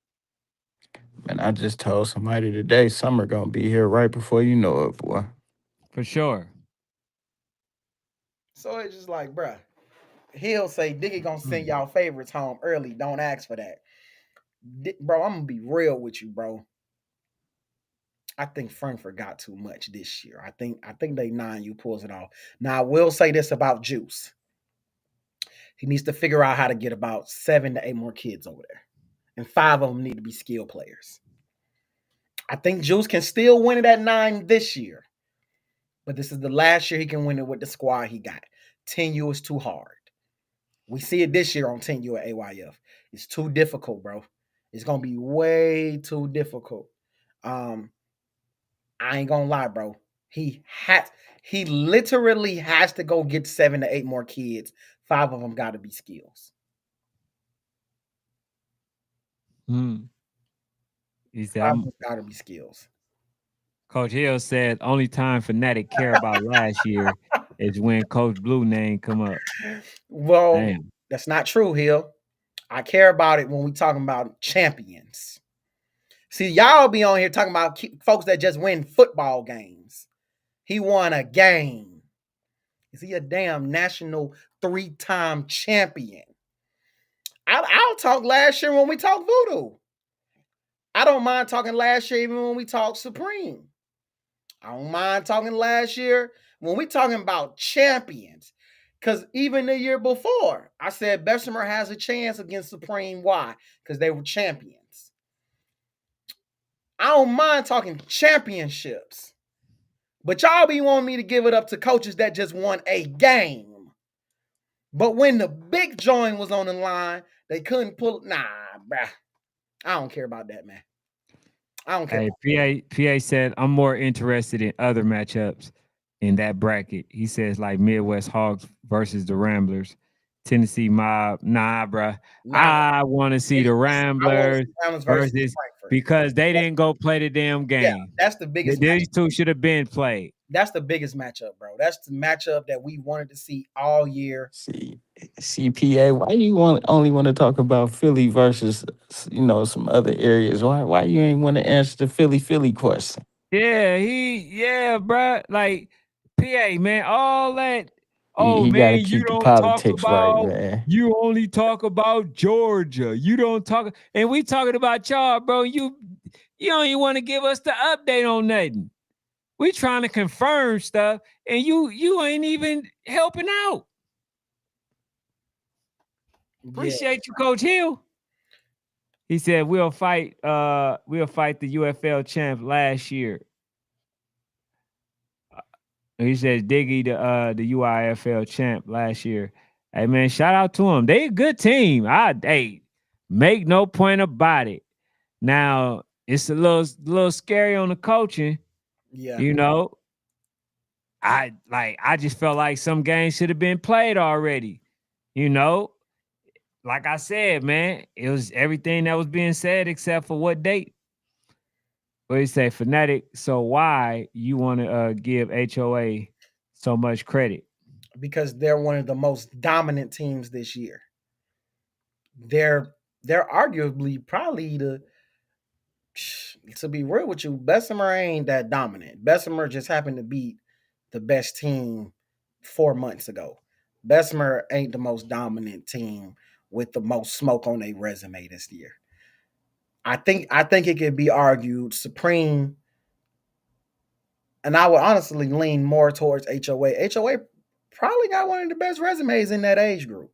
Man, I just told somebody today summer gonna be here right before you know it, boy. For sure. So it's just like, bruh, he'll say Diggy gonna send Mm. y'all favorites home early. Don't ask for that. Bro, I'm gonna be real with you, bro. I think Frankfurt got too much this year. I think they 9U pulls it off. Now I will say this about Juice. He needs to figure out how to get about 7 to 8 more kids over there. And 5 of them need to be skill players. I think Juice can still win it at 9 this year. But this is the last year he can win it with the squad he got. 10U is too hard. We see it this year on 10U at AYF. It's too difficult, bro. It's gonna be way too difficult. Um, I ain't gonna lie, bro. He literally has to go get 7 to 8 more kids. 5 of them gotta be skills. Mm. He said, 5 of them gotta be skills. Coach Hill said, only time Fanatic care about last year is when Coach Blue name come up. Well, Damn. that's not true, Hill. I care about it when we talking about champions. See, y'all be on here talking about folks that just win football games. He won a game. Is he a damn national 3-time champion? I'll talk last year when we talk voodoo. I don't mind talking last year even when we talk Supreme. I don't mind talking last year when we talking about champions. Because even the year before, I said Bessemer has a chance against Supreme. Why? Because they were champions. I don't mind talking championships. But y'all be wanting me to give it up to coaches that just won a game. But when the big joint was on the line, they couldn't pull. Nah, bruh. I don't care about that, man. I don't care. Hey, PA said, I'm more interested in other matchups in that bracket. He says, like Midwest Hogs versus the Ramblers, Tennessee Mob. Nah, bruh. Nah, I want to see the I want to Ramblers see Browns versus versus Frankfurt. because they didn't go play the damn Yeah, game. that's the biggest. These two should have been played. That's the biggest matchup, bro. That's the matchup that we wanted to see all year. See, CPA, why you only want to talk about Philly versus some other areas? Why you ain't want to answer the Philly question? Yeah, bruh. Like, PA, man, all that. Oh, He got to man, you keep the don't talk politics right, about, man. you only talk about Georgia. You don't talk, and we talking about y'all, bro. You don't even want to give us the update on nothing. We trying to confirm stuff, and you ain't even helping out. Yeah, Appreciate you, Coach Hill. He said we'll fight the UFL champ last year. He says Diggy, the UIFL champ last year. Hey man, shout out to him. They a good team. Make no point about it. Now it's a little scary on the coaching. Yeah, You know, I just felt like some games should have been played already. You know, like I said, man, it was everything that was being said except for what date. What do you say, fanatic? So why you want to give HOA so much credit? because they're one of the most dominant teams this year. They're arguably probably the to be real with you, Bessemer ain't that dominant. Bessemer just happened to beat the best team 4 months ago. Bessemer ain't the most dominant team with the most smoke on their resume this year. I think it could be argued Supreme, and I would honestly lean more towards HOA. HOA probably got one of the best resumes in that age group.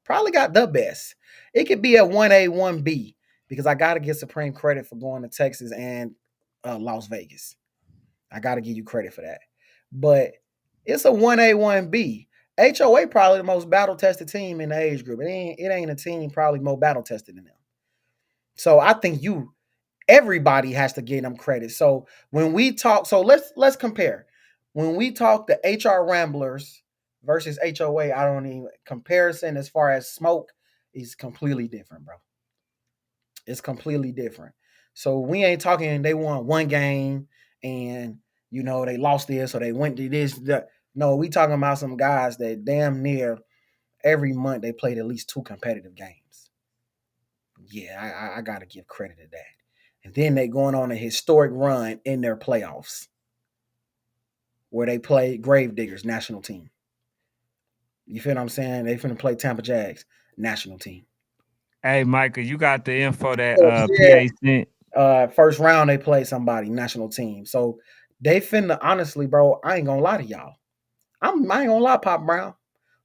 Probably got the best. It could be a 1A, 1B because I got to give Supreme credit for going to Texas and Las Vegas. I got to give you credit for that. But it's a 1A, 1B. HOA probably the most battle tested team in the age group. It ain't a team probably more battle tested than them. So I think everybody has to give them credit. So when we talk, so let's compare. When we talk the HR Ramblers versus HOA, I don't even comparison as far as smoke is completely different, bro. It's completely different. So we ain't talking they won one game and they lost this or they went to this. No, we talking about some guys that damn near every month they played at least two competitive games. Yeah, I gotta give credit to that. And then they going on a historic run in their playoffs where they play Gravediggers national team. You feel what I'm saying? They finna play Tampa Jags national team. Hey, Micah, you got the info that So, yeah, PA sent. first round they play somebody national team. So they finna honestly, bro. I ain't gonna lie to y'all. I ain't gonna lie, Pop Brown.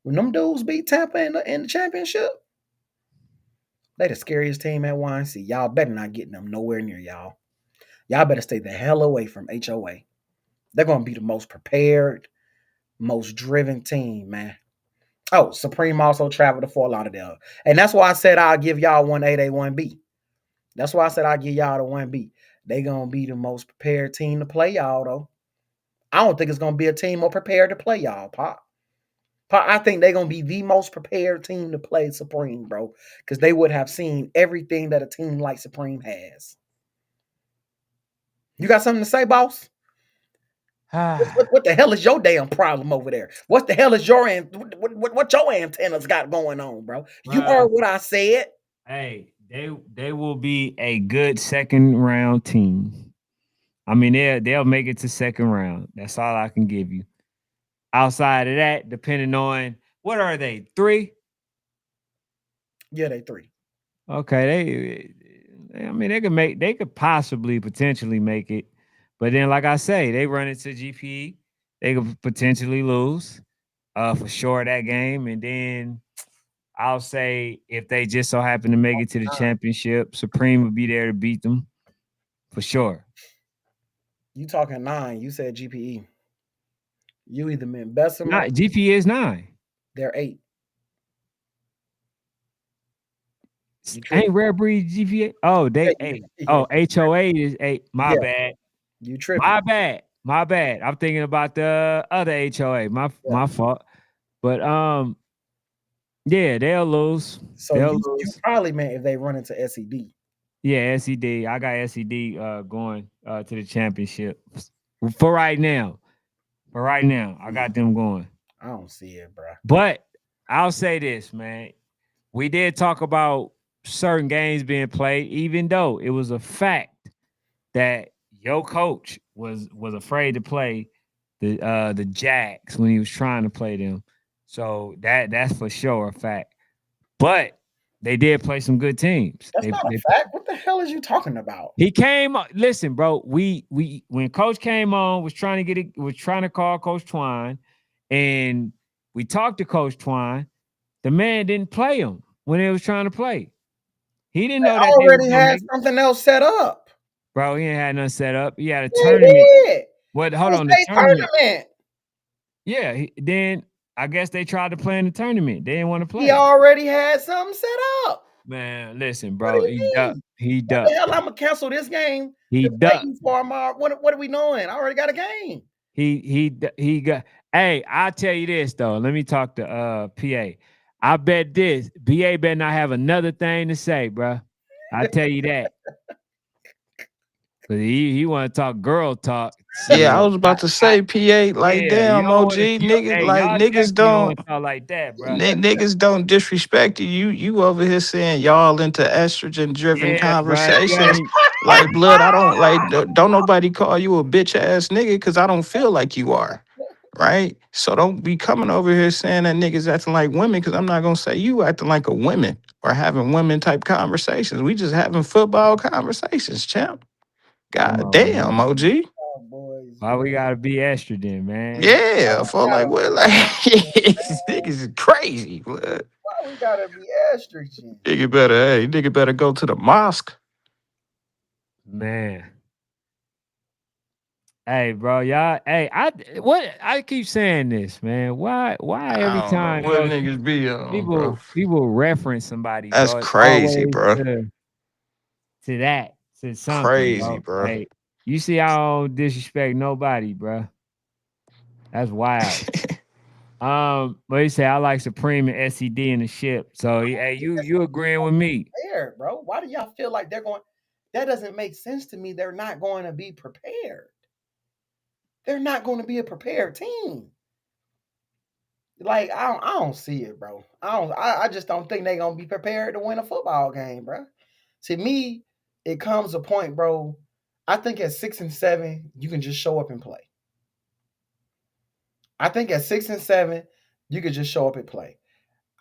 When them dudes beat Tampa in the championship, they the scariest team at YNC. Y'all better not get them nowhere near y'all. Y'all better stay the hell away from HOA. They're gonna be the most prepared, most driven team, man. Oh, Supreme also traveled to Fort Lauderdale. And that's why I said I'll give y'all 1A, they 1B. That's why I said I'll give y'all the 1B. They gonna be the most prepared team to play y'all, though. I don't think it's gonna be a team more prepared to play y'all, Pop. Pop, I think they're gonna be the most prepared team to play Supreme, bro. Because they would have seen everything that a team like Supreme has. You got something to say, boss? What the hell is your damn problem over there? What the hell is what your antennas got going on, bro? You heard Bruh, what I said. hey, they will be a good second round team. I mean, they'll make it to second round. That's all I can give you. Outside of that, depending on what are they, 3? Yeah, they three. Okay, I mean, they could possibly potentially make it, but then, like I say, they run into GPE, they could potentially lose, for sure that game, and then I'll say if they just so happen to make it to the championship, Supreme would be there to beat them for sure. You talking 9? You said GPE. You either meant Bessemer. Not GPE is 9. They're 8. You Ain't tripping? Rare Breed GPA? Oh, Yeah, they 8. yeah, Oh, HOA is 8. My yeah. bad. You tripping? My bad. My bad. I'm thinking about the other HOA. Yeah. My fault. But yeah, they'll lose. So They'll you lose. probably meant if they run into SED. Yeah, SED. I got SED going to the championship. For right now. For right now, I got them going. I don't see it, bro. But I'll say this, man. We did talk about certain games being played, even though it was a fact that your coach was afraid to play the Jacks when he was trying to play them. So that's for sure a fact. But they did play some good teams. That's not a fact. What the hell is you talking about? He came. Listen, bro. We when Coach came on was trying to was trying to call Coach Twine, and we talked to Coach Twine. The man didn't play him when he was trying to play. He didn't know They that they was already gonna had make it. something else set up. Bro, he ain't had nothing set up. He had a They tournament. did. What? It Hold was on. The a tournament. tournament. Yeah. Then I guess they tried to play in the tournament. They didn't want to He play. already had something set up. Man, listen, What do bro. you He ducked. mean? He What the hell? ducked. I'm gonna cancel this game He to play ducked. you for tomorrow. What are we doing? I already got a game. He got. Hey, I'll tell you this though. Let me talk to PA. I bet this BA better not have another thing to say, bro. I tell you that. Cause he want to talk girl talk. Yeah, I Shit. was about to say, PA, like, Yeah, you damn, don't OG, want to. niggas, Hey, like, y'all niggas definitely don't don't, want to talk like that, bro. niggas don't disrespect you. You over here saying y'all into estrogen driven Yeah, bro. You conversations. ain't. Like, blood, I don't, like, don't nobody call you a bitch ass nigga because I don't feel like you are. Right? So don't be coming over here saying that niggas acting like women because I'm not going to say you acting like a woman or having women type conversations. We just having football conversations, champ. Come God on, man. damn, OG. Oh, boys, Why we gotta be estrogen, man? Yeah, why for we like gotta what? be Like these estrogen, niggas man? is crazy. What? Why we gotta be estrogen? Nigga better go to the mosque. Man. Hey, bro, y'all. Hey, I keep saying this, man. Why every I don't know time, what bro, niggas be on, bro. people reference somebody, That's bro? It's crazy, always bro. to that, to something, Crazy, bro. bro. Hey, you see I don't disrespect nobody, bro. That's wild. But he said I like Supreme and SED in the ship. So hey, Think that's you agreeing with me. fair, bro. Why do y'all feel like they're going? That doesn't make sense to me. They're not going to be prepared. They're not going to be a prepared team. Like I don't see it, bro. I just don't think they're gonna be prepared to win a football game, bro. To me, it comes a point, bro. I think at 6 and 7, you can just show up and play. I think at 6 and 7, you can just show up and play.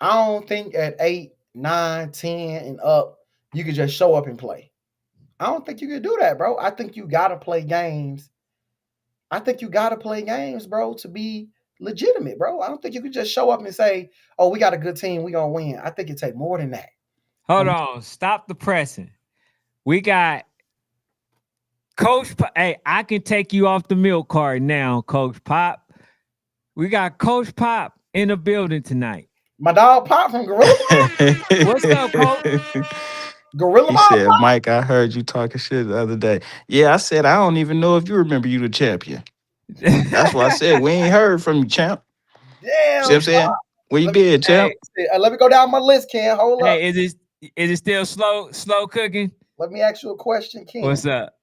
I don't think at 8, 9, 10, and up, you can just show up and play. I don't think you can do that, bro. I think you gotta play games. I think you gotta play games, bro, to be legitimate, bro. I don't think you can just show up and say, "Oh, we got a good team, we gonna win." I think it take more than that. Hold on, stop the pressing. We got Coach Pop. Hey, I can take you off the milk cart now, Coach Pop. We got Coach Pop in the building tonight. My dog Pop from Gorilla What's up, Coach? Gorilla He Mob. said, Mike, I heard you talking shit the other day. Yeah, I said, I don't even know if you remember you the champion. That's why I said, we ain't heard from you, champ. See what I'm Damn. saying? Where you Let me been, hey, champ? let me go down my list, Ken. Hold up. hey, is it still slow cooking? Let me ask you a question, Ken. What's up?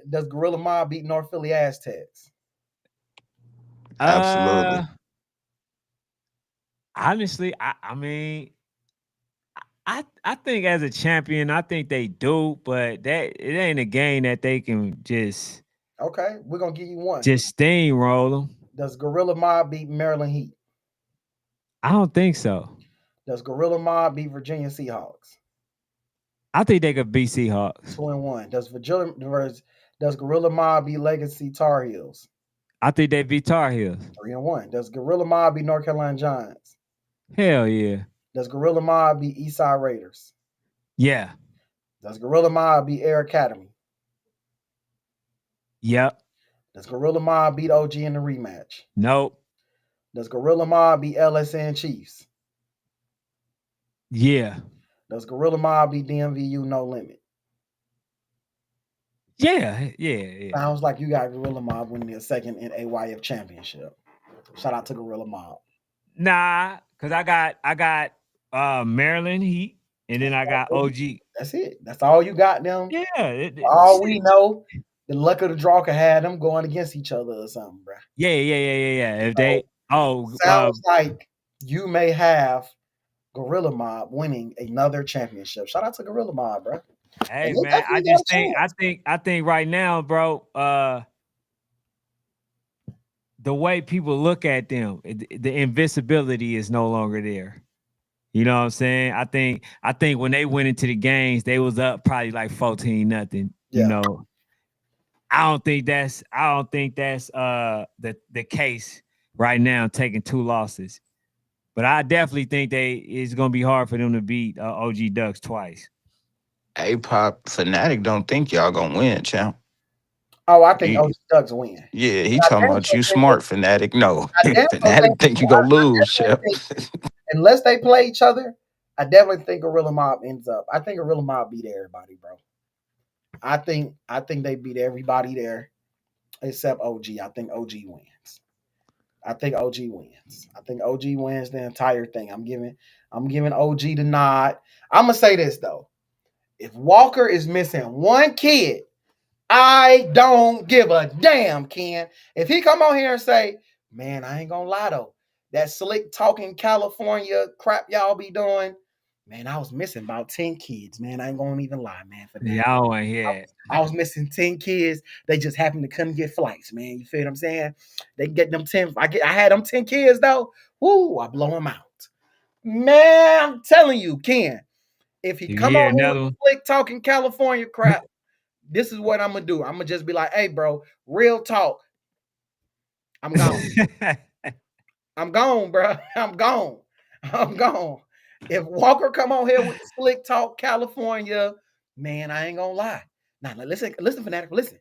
Does Gorilla Mob beat North Philly Aztecs? Uh, Absolutely. honestly, I mean, I think as a champion, I think they do, but that it ain't a game that they can Okay, we're gonna give you one. just steamroll them. Does Gorilla Mob beat Maryland Heat? I don't think so. Does Gorilla Mob beat Virginia Seahawks? I think they could beat Seahawks. 2-1. Does Gorilla Mob beat Legacy Tar Heels? I think they beat Tar Heels. 3-1. Does Gorilla Mob beat North Carolina Giants? Hell yeah. Does Gorilla Mob beat Eastside Raiders? Yeah. Does Gorilla Mob beat Air Academy? Yep. Does Gorilla Mob beat OG in the rematch? Nope. Does Gorilla Mob beat LSN Chiefs? Yeah. Does Gorilla Mob beat DMVU No Limit? Yeah. Sounds like you got Gorilla Mob winning their second in AYF championship. Shout out to Gorilla Mob. Nah, cause I got Maryland Heat, and then I got OG. That's it. That's all you got them. Yeah, All we shit. know, the luck of the draw could have them going against each other or something, bro. Yeah. If So they sounds like you may have Gorilla Mob winning another championship. Shout out to Gorilla Mob, bro. And hey they man, I definitely got a just think chance. I think right now, bro, the way people look at them, the invisibility is no longer there. You know what I'm saying? I think when they went into the games, they was up probably like 14 nothing. You Yeah. know, I don't think that's the case right now, taking two losses. But I definitely think it's gonna be hard for them to beat OG Ducks twice. A pop fanatic don't think y'all gonna win, champ. Oh, I think He, OG Ducks win. yeah, he But I talking damn about sure you think smart fanatic. No, I damn sure fanatic think you go lose, Chef. think unless they play each other, I definitely think Gorilla Mob ends up. I think Gorilla Mob beat everybody, bro. I think they beat everybody there except OG. I think OG wins. I think OG wins. I think OG wins the entire thing. I'm giving OG the nod. I'm gonna say this though. If Walker is missing one kid, I don't give a damn, Ken. If he come on here and say, man, I ain't gonna lie though, that slick talking California crap y'all be doing, man, I was missing about 10 kids, man. I ain't gonna even lie, man, for that. Y'all want to hear it. I was missing 10 kids. They just happened to couldn't get flights, man. You feel what I'm saying? They get them 10. I had them 10 kids though. Woo, I blow them out. Man, I'm telling you, Ken, if he You come hear on here another with one? slick talking California crap, this is what I'm gonna do. I'm gonna just be like, hey, bro, real talk. I'm gone. I'm gone, bro. I'm gone. I'm gone. If Walker come on here with the slick talk California, man, I ain't gonna lie. Now listen, fanatic, listen.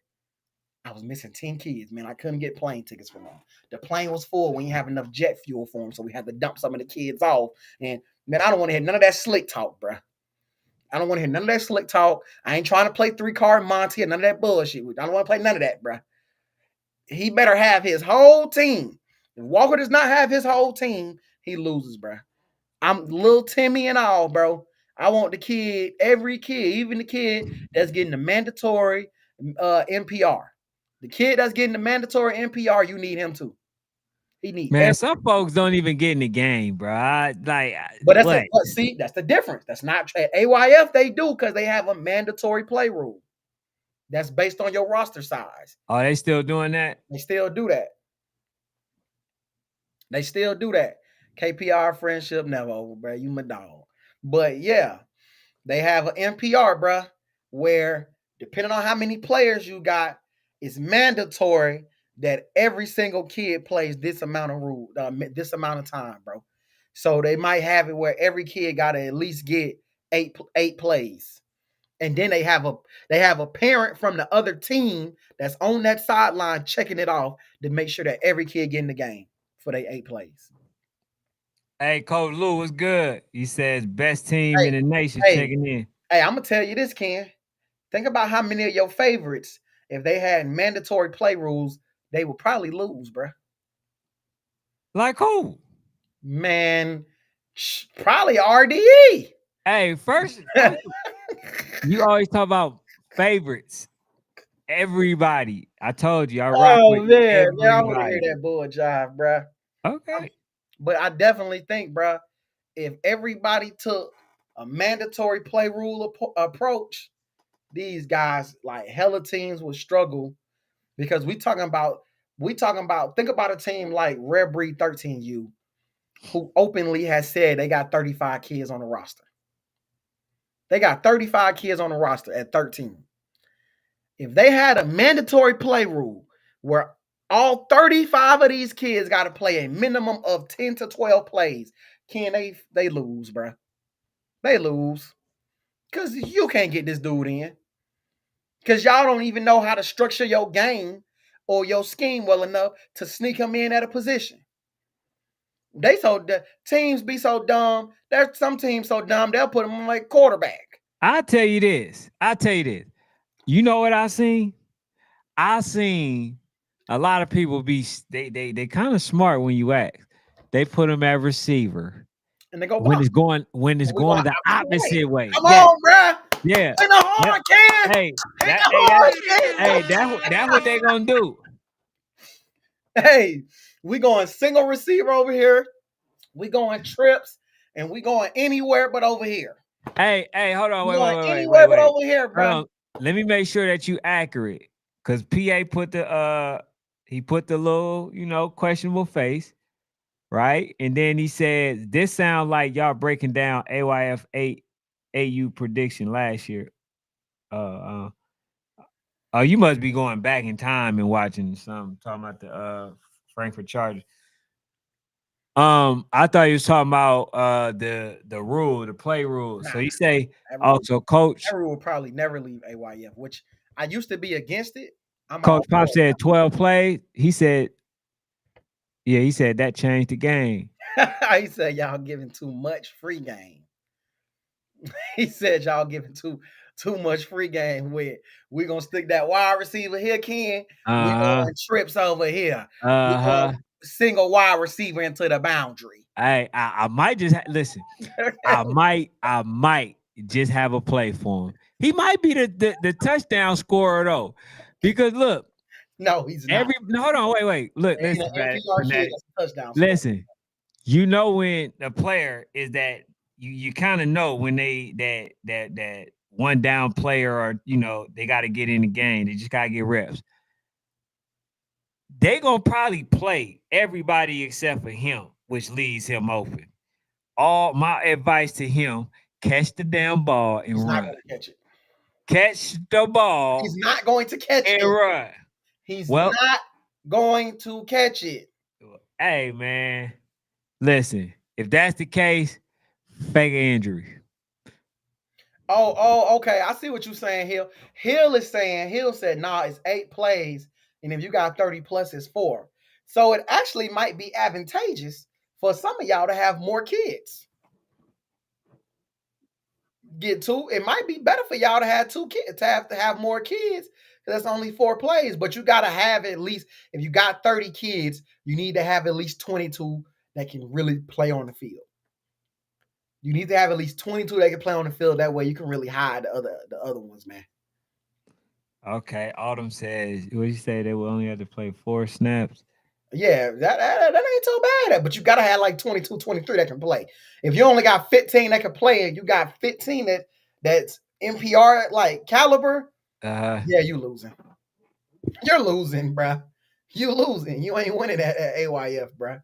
I was missing 10 kids, man. I couldn't get plane tickets for them. The plane was full. We didn't have enough jet fuel for them, so we had to dump some of the kids off. And man, I don't want to hear none of that slick talk, bro. I don't want to hear none of that slick talk. I ain't trying to play 3 card Monty or none of that bullshit. I don't want to play none of that, bro. He better have his whole team. If Walker does not have his whole team, he loses, bro. I'm little Timmy and all, bro. I want the kid, every kid, even the kid that's getting the mandatory NPR. The kid that's getting the mandatory NPR, you need him too. He need Man, every. some folks don't even get in the game, bro. But What? but see, that's the difference. That's not at AYF. They do because they have a mandatory play rule. That's based on your roster size. Are they still doing that? They still do that. They still do that. KPR friendship never over, bro. You my dog. But yeah, they have an NPR, bruh, where depending on how many players you got, it's mandatory that every single kid plays this amount of this amount of time, bro. So they might have it where every kid got to at least get eight plays, and then they have a parent from the other team that's on that sideline checking it off to make sure that every kid get in the game for their 8 plays. Hey, Coach Lou, what's good? He says best team Hey, in the nation hey, checking in. hey, I'm gonna tell you this, Ken. Think about how many of your favorites, if they had mandatory play rules, they would probably lose, bro. Like who? Man, probably RDE. Hey, first, you always talk about favorites. Everybody. I told you I rock Oh with man, I want to hear everybody. that bull jive, bro. Okay. But I definitely think, bro, if everybody took a mandatory play rule approach, these guys like hella teams would struggle because we talking about think about a team like Red Breed 13U who openly has said they got 35 kids on the roster. They got 35 kids on the roster at 13. If they had a mandatory play rule where all 35 of these kids got to play a minimum of 10 to 12 plays, can they lose, bro? They lose. Because you can't get this dude in. Because y'all don't even know how to structure your game or your scheme well enough to sneak him in at a position. The teams be so dumb. There's some teams so dumb they'll put him on like quarterback. I tell you this. I tell you this. You know what I seen? I seen a lot of people they kind of smart when you ask. They put them at receiver And they go when bump. it's We going going the opposite way. opposite way. Come Yeah, on, bruh. yeah. Hit the That, horn, Ken. hey, Hit that the hey that horn, Ken. hey that's what they gonna do. Hey, we going single receiver over here. We going trips, and we going anywhere but over here. Hey, hold on, We wait, wait, going wait, wait, wait, anywhere but wait. over here, Hold bruh. on. Let me make sure that you accurate. Cause PA put the he put the little, questionable face, right? And then he said, this sounds like y'all breaking down AYF 8 AU prediction last year. Uh oh, you must be going back in time and watching some talking about the Frankfurt Chargers. I thought you was talking about the rule, the play rule. Nah, So you say that rule, also coach. that rule will probably never leave AYF, which I used to be against it. I'm Coach all Pop for said 12 plays. He said, yeah, he said that changed the game. it. He said y'all giving too much free game. He said y'all giving too much free game with we gonna stick that wide receiver here, Ken. We Uh-huh. going trips over here. We going Uh-huh. single wide receiver into the boundary. I might just listen. I might just have a play for him. He might be the touchdown scorer though, because look, No, he's not. no, hold on, wait, look, Ain't listen, an NPR kid fanatic, that's a touchdown scorer. listen. You know when the player is that you kind of know when they that one down player or they got to get in the game. They just got to get reps. They gonna probably play everybody except for him, which leaves him open. All my advice to him: catch the damn ball He's and not run. going to catch it. Catch the He's ball not going to catch and it. run. He's Well, not going to catch it. hey man, listen. If that's the case, fake an injury. Okay. I see what you're saying, Hill. Hill said, nah, it's 8 plays. And if you got 30 plus, it's 4. So it actually might be advantageous for some of y'all to have more kids. Get two. It might be better for y'all to have 2 kids, to have more kids. That's only 4 plays, but you gotta have at least, if you got 30 kids, you need to have at least 22 that can really play on the field. You need to have at least 22 that can play on the field. That way you can really hide the other ones, man. Okay, Autumn says, what you say? They will only have to play 4 snaps. Yeah, that ain't too bad. But you gotta have like 22, 23 that can play. If you only got 15 that can play, and you got 15 that's NPR like caliber, yeah, you losing. You're losing, bruh. You losing. You ain't winning at AYF, bruh.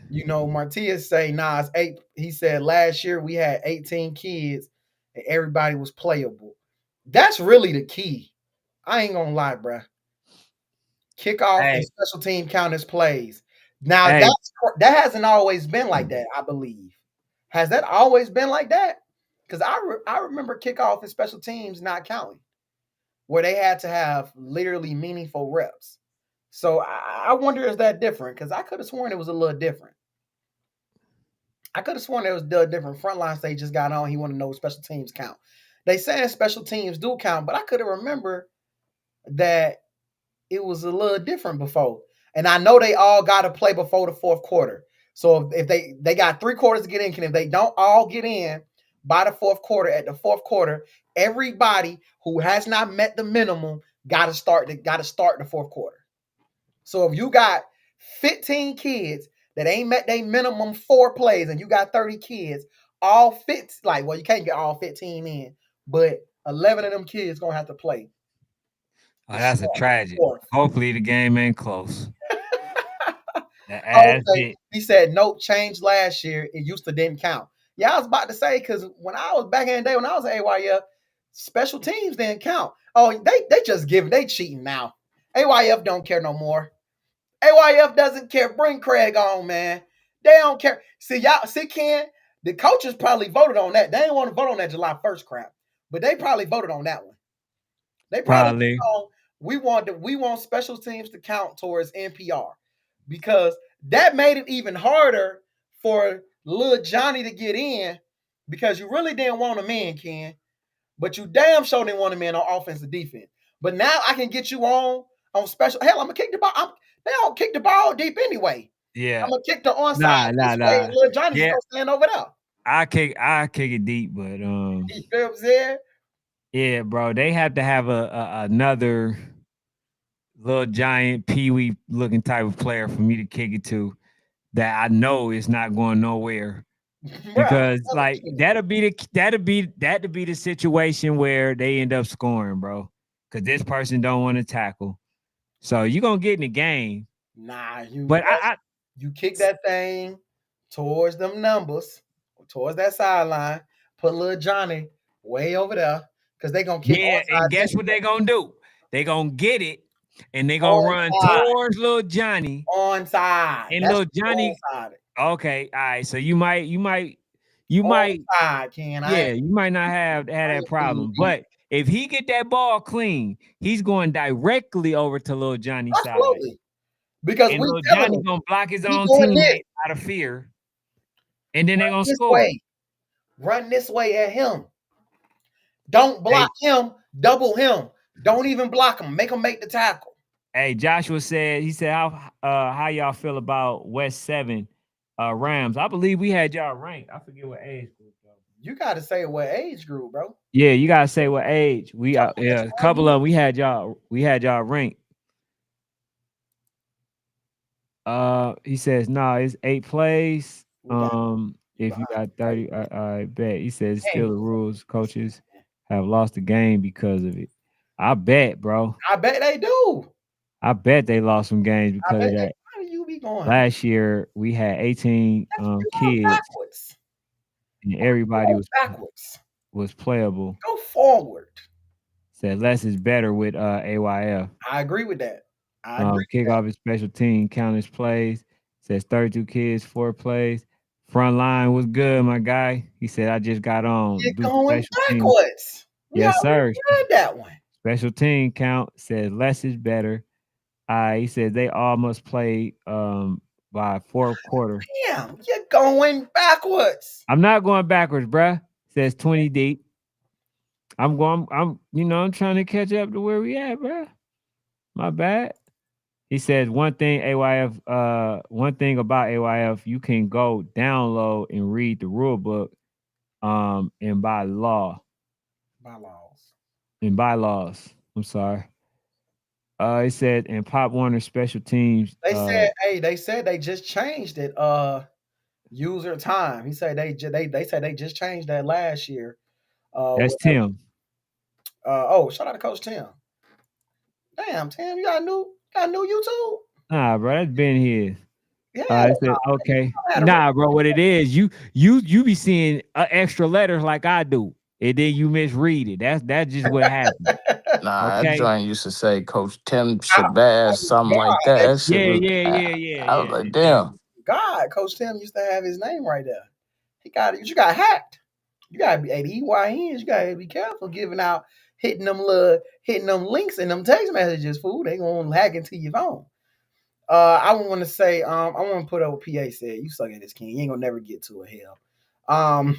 You know, Martias say, nah, it's 8. He said last year we had 18 kids and everybody was playable. That's really the key. I ain't gonna lie, bruh. Kickoff and Hey, special team count as plays. Now hey, that hasn't always been like that, I believe. Has that always been like that? Because I remember kickoff and special teams not counting, where they had to have literally meaningful reps. So I wonder is that different? Because I could have sworn it was a little different. I could have sworn it was a different. Frontline stage just got on. He wanted to know special teams count. They saying special teams do count, but I could have remember that it was a little different before. And I know they all got to play before the fourth quarter. So if they got 3 quarters to get in, if they don't all get in by the fourth quarter, at the fourth quarter, everybody who has not met the minimum got to start the fourth quarter. So if you got 15 kids that ain't met their minimum 4 plays, and you got 30 kids, all fits like well, you can't get all 15 in, but 11 of them kids gonna have to play oh, the that's a tragic. fourth. Hopefully the game ain't close. That ass Okay. bit. He said nope, changed last year. It used to didn't count. Yeah, I was about to say because when I was back in the day when I was at AYF, special teams didn't count. Oh, they just they cheating now. AYF don't care no more. AYF doesn't care. Bring Craig on, man. They don't care. See y'all, see Ken. The coaches probably voted on that. They didn't want to vote on that July 1st crap, but they probably voted on that one. They probably Probably. we want special teams to count towards NPR because that made it even harder for little Johnny to get in because you really didn't want him in, Ken, but you damn sure didn't want him in on offense and defense. But now I can get you on special. Hell, I'm gonna kick the ball. They don't kick the ball deep anyway. I'm Yeah. gonna kick the onside Nah, this nah, way, and nah. little Johnny just Yeah, gonna stand over there. I kick it deep, but You feel what I'm saying? yeah, bro, they have to have another little giant peewee looking type of player for me to kick it to that I know is not going nowhere. Bruh, Because like that'll be the situation where they end up scoring, bro. Because this person don't want to tackle. So you're gonna get in the game. nah, But I you kick that thing towards them numbers, towards that sideline. Put little Johnny way over there because they gonna kick yeah, and onside guess what they gonna do? They gonna get it and they gonna run onside, towards little Johnny. onside. And That's little Johnny, onside. okay, all right. So you might, Onside, Ken. yeah, you might not have I that ain't being problem. deep. But If he get that ball clean, he's going directly over to little Johnny's side. Absolutely. Because And we little telling Johnny him, gonna block his we own doing this. teammate out of fear. And then they're gonna This score. way. Run this way at him. Don't block Hey, him. Double him. Don't even block him. Make him make the tackle. hey, Joshua said, he said, how y'all feel about West 7 Rams? I believe we had y'all ranked. I forget what age group though. You got to say what age group, bro. Yeah, you gotta say what age. We yeah, a How couple you of them we had y'all ranked. He says, nah, it's 8 plays. we got If you behind got right 30, I bet. He says game. still the rules. Coaches have lost the game because of it. I bet, bro. I bet they do. I bet they lost some games I because bet of they. that. How do you be going? Last year we had 18 You going kids backwards. and everybody Go was backwards. playable. Go forward. Said less is better with AYF. I agree with that. I agree with that. Kickoff is special team, count as plays. Says 32 kids, 4 plays. Front line was good, my guy. He said, I just got on. You're Do going special team. backwards. We Yes, already sir. read that one. Special team count says less is better. He said they all must play by fourth quarter. Damn, you're going backwards. I'm not going backwards, bruh. Says 20 deep. I'm trying to catch up to where we at, bruh. My bad. He says one thing about AYF, you can go download and read the rule book and by law. Bylaws. In bylaws. I'm sorry. He said in Pop Warner special teams, They said, hey, they just changed it. User time. He said they said they just changed that last year. that's Tim. Shout out to Coach Tim. Damn, Tim, you got new YouTube? Nah, bro, that's been here. Yeah, I said, okay. I had a Nah, bro, what it is, you be seeing extra letters like I do, and then you misread it. That's just what happened. Nah, that Okay. joint used to say Coach Tim Shabazz, something like that. That shit Yeah, was. yeah, yeah, I was yeah, like, yeah. damn. God, Coach Tim used to have his name right there. He got it. You got hacked. You gotta be EYNs. You gotta be careful giving out hitting them links in them text messages, fool. They gonna hack into your phone. I want to say, I want to put up what PA said. You suck at this, king. You ain't gonna never get to a hell. I'm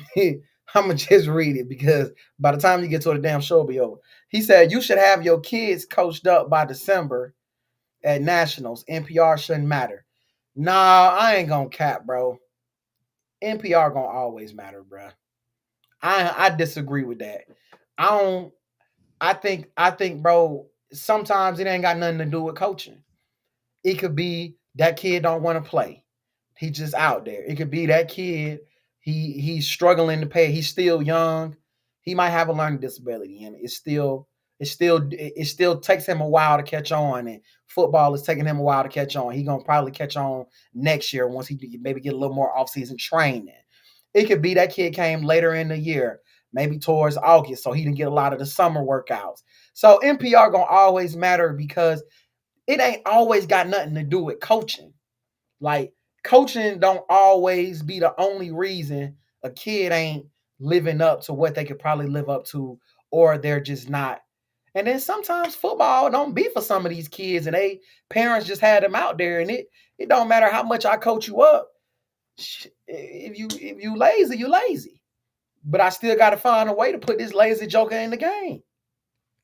gonna just read it because by the time you get to the damn show, will be over. He said you should have your kids coached up by December at nationals. NPR shouldn't matter. Nah, I ain't gonna cap, bro. NPR gonna always matter, bro. I disagree with that. I don't. I think, bro. Sometimes it ain't got nothing to do with coaching. It could be that kid don't want to play. He just out there. It could be that kid. He's struggling to pay. He's still young. He might have a learning disability, and it still takes him a while to catch on. And football is taking him a while to catch on. He gonna probably catch on next year once he maybe get a little more off season training. It could be that kid came later in the year, maybe towards August, so he didn't get a lot of the summer workouts. So NPR gonna always matter because it ain't always got nothing to do with coaching. Like coaching don't always be the only reason a kid ain't living up to what they could probably live up to, or they're just not. And then sometimes football don't be for some of these kids, and they parents just had them out there, and it don't matter how much I coach you up. If you lazy, you lazy. But I still got to find a way to put this lazy joker in the game.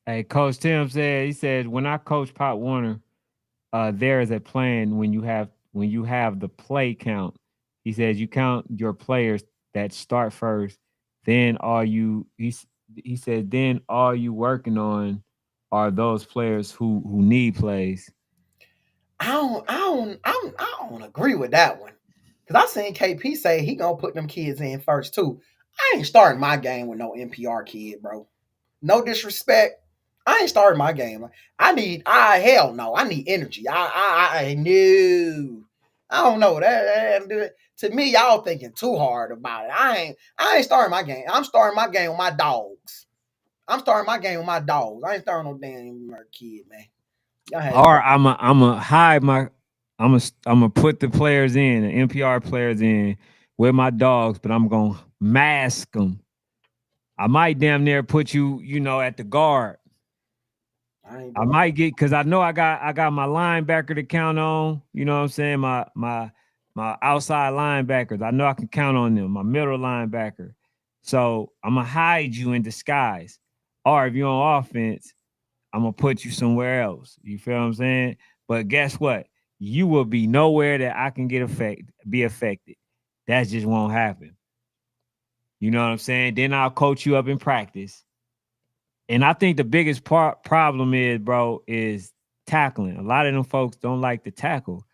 Hey, Coach Tim said, he said, when I coach Pop Warner, there is a plan when you have the play count. He says you count your players that start first, then all you he said then all you working on are those players who need plays. I don't agree with that one. Cause I seen KP say he gonna put them kids in first too. I ain't starting my game with no NPR kid, bro. No disrespect. I ain't starting my game. Hell no. I need energy. I no. I don't know to me. Y'all thinking too hard about it. I ain't starting my game. I'm starting my game with my dogs. I'm starting my game with my dogs. I ain't starting no damn kid, man. Y'all had Or I'm a hide my I'm gonna put the players in, the NPR players in with my dogs, but I'm gonna mask them I might damn near put you, at the guard. I ain't I doing might get because I know I got my linebacker to count on. You know what I'm saying? My outside linebackers. I know I can count on them. My middle linebacker. So I'm gonna hide you in disguise. Or if you're on offense, I'm gonna put you somewhere else. You feel what I'm saying? But guess what? You will be nowhere that I can be affected. That just won't happen. You know what I'm saying? Then I'll coach you up in practice. And I think the biggest problem is, bro, is tackling. A lot of them folks don't like to tackle,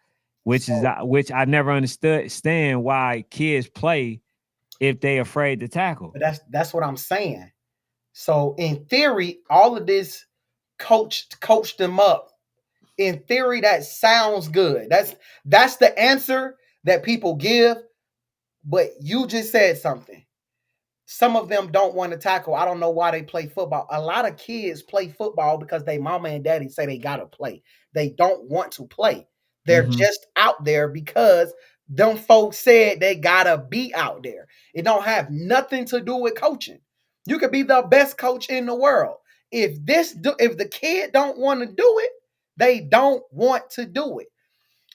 so. which I never understand why kids play if they afraid to tackle. But that's what I'm saying. So in theory, all of this coached them up. In theory, that sounds good. That's the answer that people give. But you just said something. Some of them don't want to tackle. I don't know why they play football. A lot of kids play football because they mama and daddy say they gotta play. They don't want to play. They're Hmm. just out there because them folks said they gotta be out there. It don't have nothing to do with coaching. You could be the best coach in the world. If the kid don't want to do it, they don't want to do it.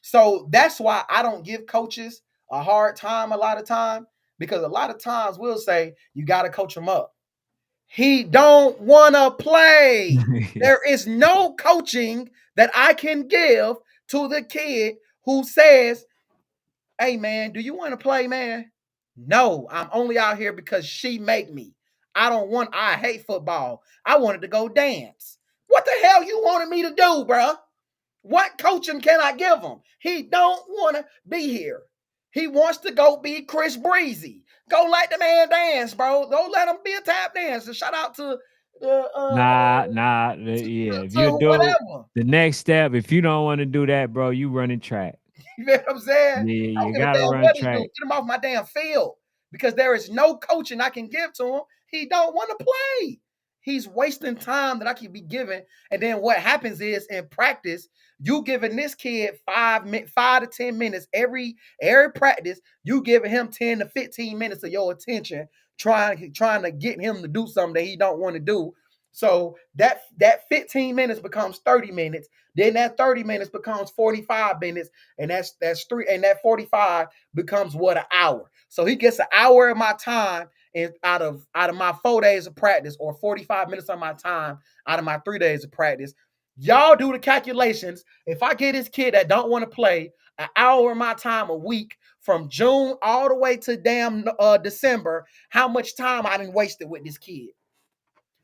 So that's why I don't give coaches a hard time a lot of time, because a lot of times we'll say you got to coach him up. He don't want to play. There is no coaching that I can give to the kid who says, "Hey man, do you want to play, man?" No, I'm only out here because she made me. I hate football. I wanted to go dance. What the hell you wanted me to do, bruh? What coaching can I give him? He don't want to be here. He wants to go be Chris Breezy. Go let the man dance, bro. Don't let him be a tap dancer. Shout out to Nah. Yeah. If you to do whatever. the next step, if you don't want to do that, bro, you running track. You know what I'm saying? Yeah, I don't you give a gotta damn run what he do. track. Get him off my damn field because there is no coaching I can give to him. He don't want to play. He's wasting time that I could be giving. And then what happens is in practice, you giving this kid 5 to 10 minutes every practice. You giving him 10 to 15 minutes of your attention, trying to get him to do something that he don't want to do. So that 15 minutes becomes 30 minutes. Then that 30 minutes becomes 45 minutes, and that's three, and that 45 becomes what, an hour. So he gets an hour of my time and out of my 4 days of practice, or 45 minutes of my time out of my 3 days of practice. Y'all do the calculations. If I get this kid that don't want to play an hour of my time a week from June all the way to damn December, how much time I done wasted with this kid?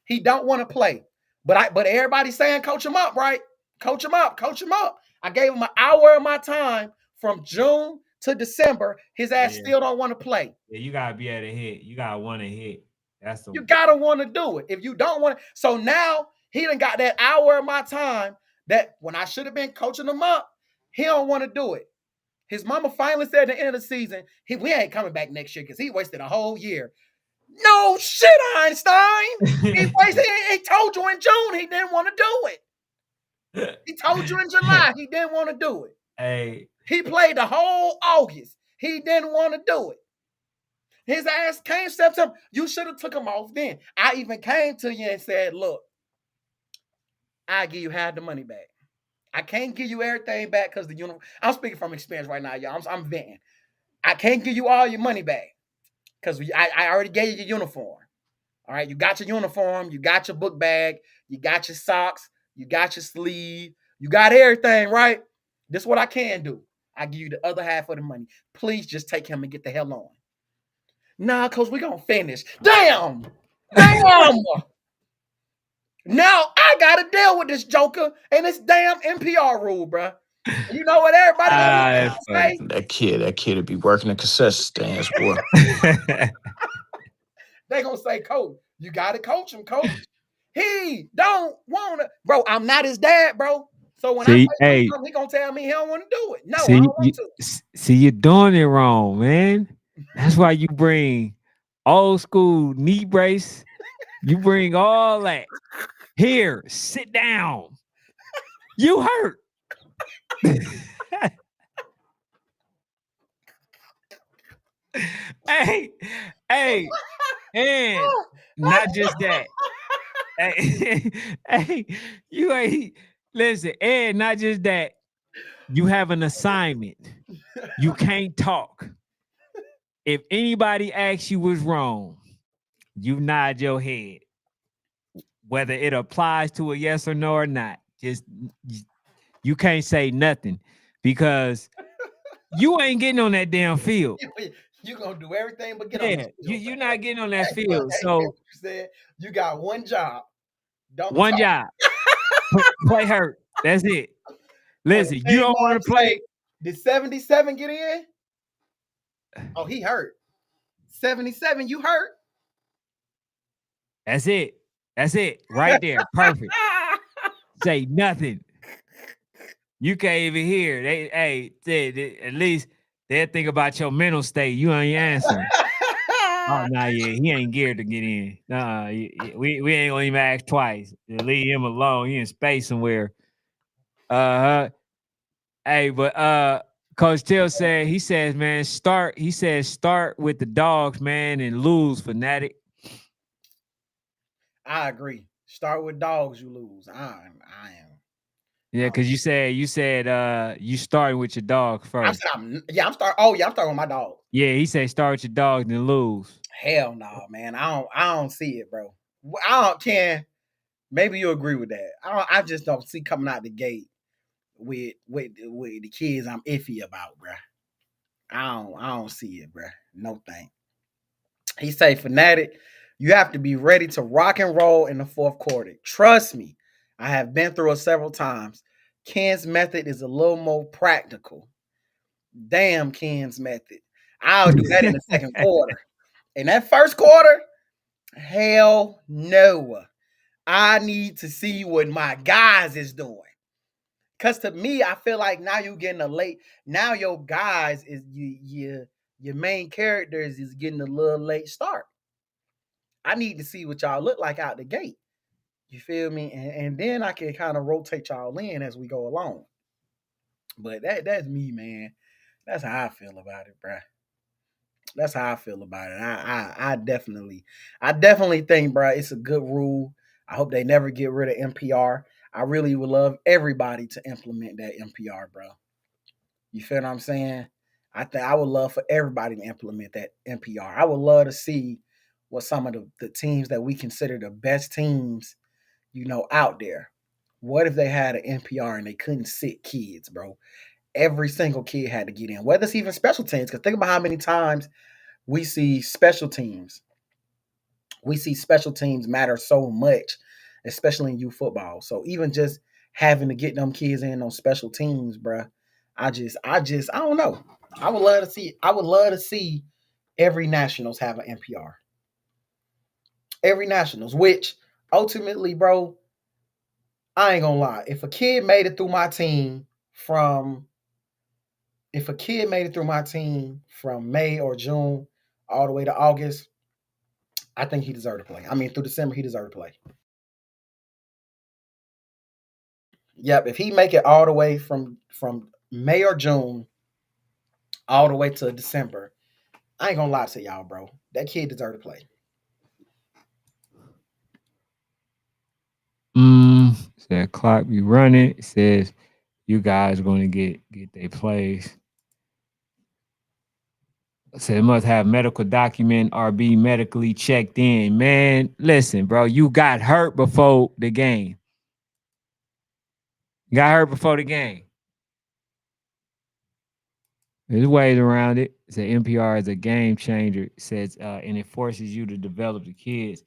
He don't want to play. But everybody's saying coach him up, right? Coach him up, coach him up. I gave him an hour of my time from June to December. His ass Yeah. still don't want to play. Yeah, you gotta be able to hit. You gotta want to hit. That's the You gotta want to do it. If you don't want to, so now he done got that hour of my time that when I should have been coaching him up, he don't want to do it. His mama finally said at the end of the season, we ain't coming back next year because he wasted a whole year. No shit, Einstein. He told you in June he didn't want to do it. He told you in July he didn't want to do it. Hey, He played the whole August. He didn't want to do it. His ass came September. You should have took him off then. I even came to you and said, look, I'll give you half the money back. I can't give you everything back because the uniform. I'm speaking from experience right now, y'all. I'm venting. I can't give you all your money back because I already gave you your uniform. All right, you got your uniform, you got your book bag, you got your socks, you got your sleeve, you got everything, right? This is what I can do. I give you the other half of the money. Please just take him and get the hell on. Nah, cause we're gonna finish. Damn! Damn! Now I gotta deal with this joker and this damn NPR rule, bruh. You know what everybody gonna that's funny. say? That kid would be working the concession stands, boy. They gonna say, Coach, you gotta coach him, Coach. He don't wanna, bro. I'm not his dad, bro. So when I say See, do hey, something, he gonna tell me he don't want to do it. No, I see, don't want to. you're doing it wrong, man. That's why you bring old school knee brace. You bring all that. Here, sit down. You hurt. hey, hey, and not just that. Hey, hey, you ain't listen, and not just that. You have an assignment. You can't talk. If anybody asks you what's wrong, you nod your head, whether it applies to a yes or no or not. Just you can't say nothing because you ain't getting on that damn field. You gonna do everything but get on this Yeah, field, you're man. not getting on that Hey, look, field. hey, hear So what you said. You got one job. Don't one talk. job, play hurt. That's it. When Listen, the you thing don't want mom to play. say, did 77 get in? Oh, he hurt. 77, you hurt? That's it. That's it. Right there. Perfect. Say nothing. You can't even hear. At least they'll think about your mental state. You ain't answering. Oh nah, yeah, he ain't geared to get in. Nah, we ain't gonna even ask twice. Leave him alone. He in space somewhere. Uh huh. Hey, but Coach Till said he says, man, start. He says start with the dogs, man, and lose, fanatic. I agree. Start with dogs, you lose. I am. Yeah, I'm, because you said you starting with your dog I'm, first. yeah, I'm start. Oh yeah, I'm starting with my dog. Yeah, he said start with your dog, then lose. Hell no, man. I don't see it, bro. I don't can. Maybe you agree with that. I just don't see coming out the gate with the kids I'm iffy about, bro. I don't see it, bro. No thing. He say, fanatic, you have to be ready to rock and roll in the fourth quarter. Trust me, I have been through it several times. Ken's method is a little more practical. Damn, Ken's method. I'll do that in the second quarter. In that first quarter, hell no. I need to see what my guys is doing. Cause to me, I feel like now you getting a late. Now your guys is your main characters is getting a little late start. I need to see what y'all look like out the gate. You feel me? And then I can kind of rotate y'all in as we go along. But that's me, man. That's how I feel about it, bruh. That's how I feel about it. I definitely think, bruh, it's a good rule. I hope they never get rid of NPR. I really would love everybody to implement that NPR, bro. You feel what I'm saying? I think I would love for everybody to implement that NPR. I would love to see what some of the teams that we consider the best teams, out there. What if they had an NPR and they couldn't sit kids, bro? Every single kid had to get in, whether it's even special teams. Because think about how many times we see special teams. We see special teams matter so much, especially in youth football. So even just having to get them kids in on special teams, bruh, I don't know. I would love to see. I would love to see every nationals have an NPR. Every nationals, which ultimately, bro, I ain't gonna lie. From if a kid made it through my team from May or June all the way to August, I think he deserved to play. I mean, through December, he deserved to play. Yep, if he make it all the way from May or June all the way to December, I ain't gonna lie to y'all, bro. That kid deserved to play. Said clock be running. It says you guys going to get their plays. Said must have medical document or be medically checked in. Man, listen, bro, you got hurt before the game. You got hurt before the game. There's ways around it. It said NPR is a game changer. It says and it forces you to develop the kids.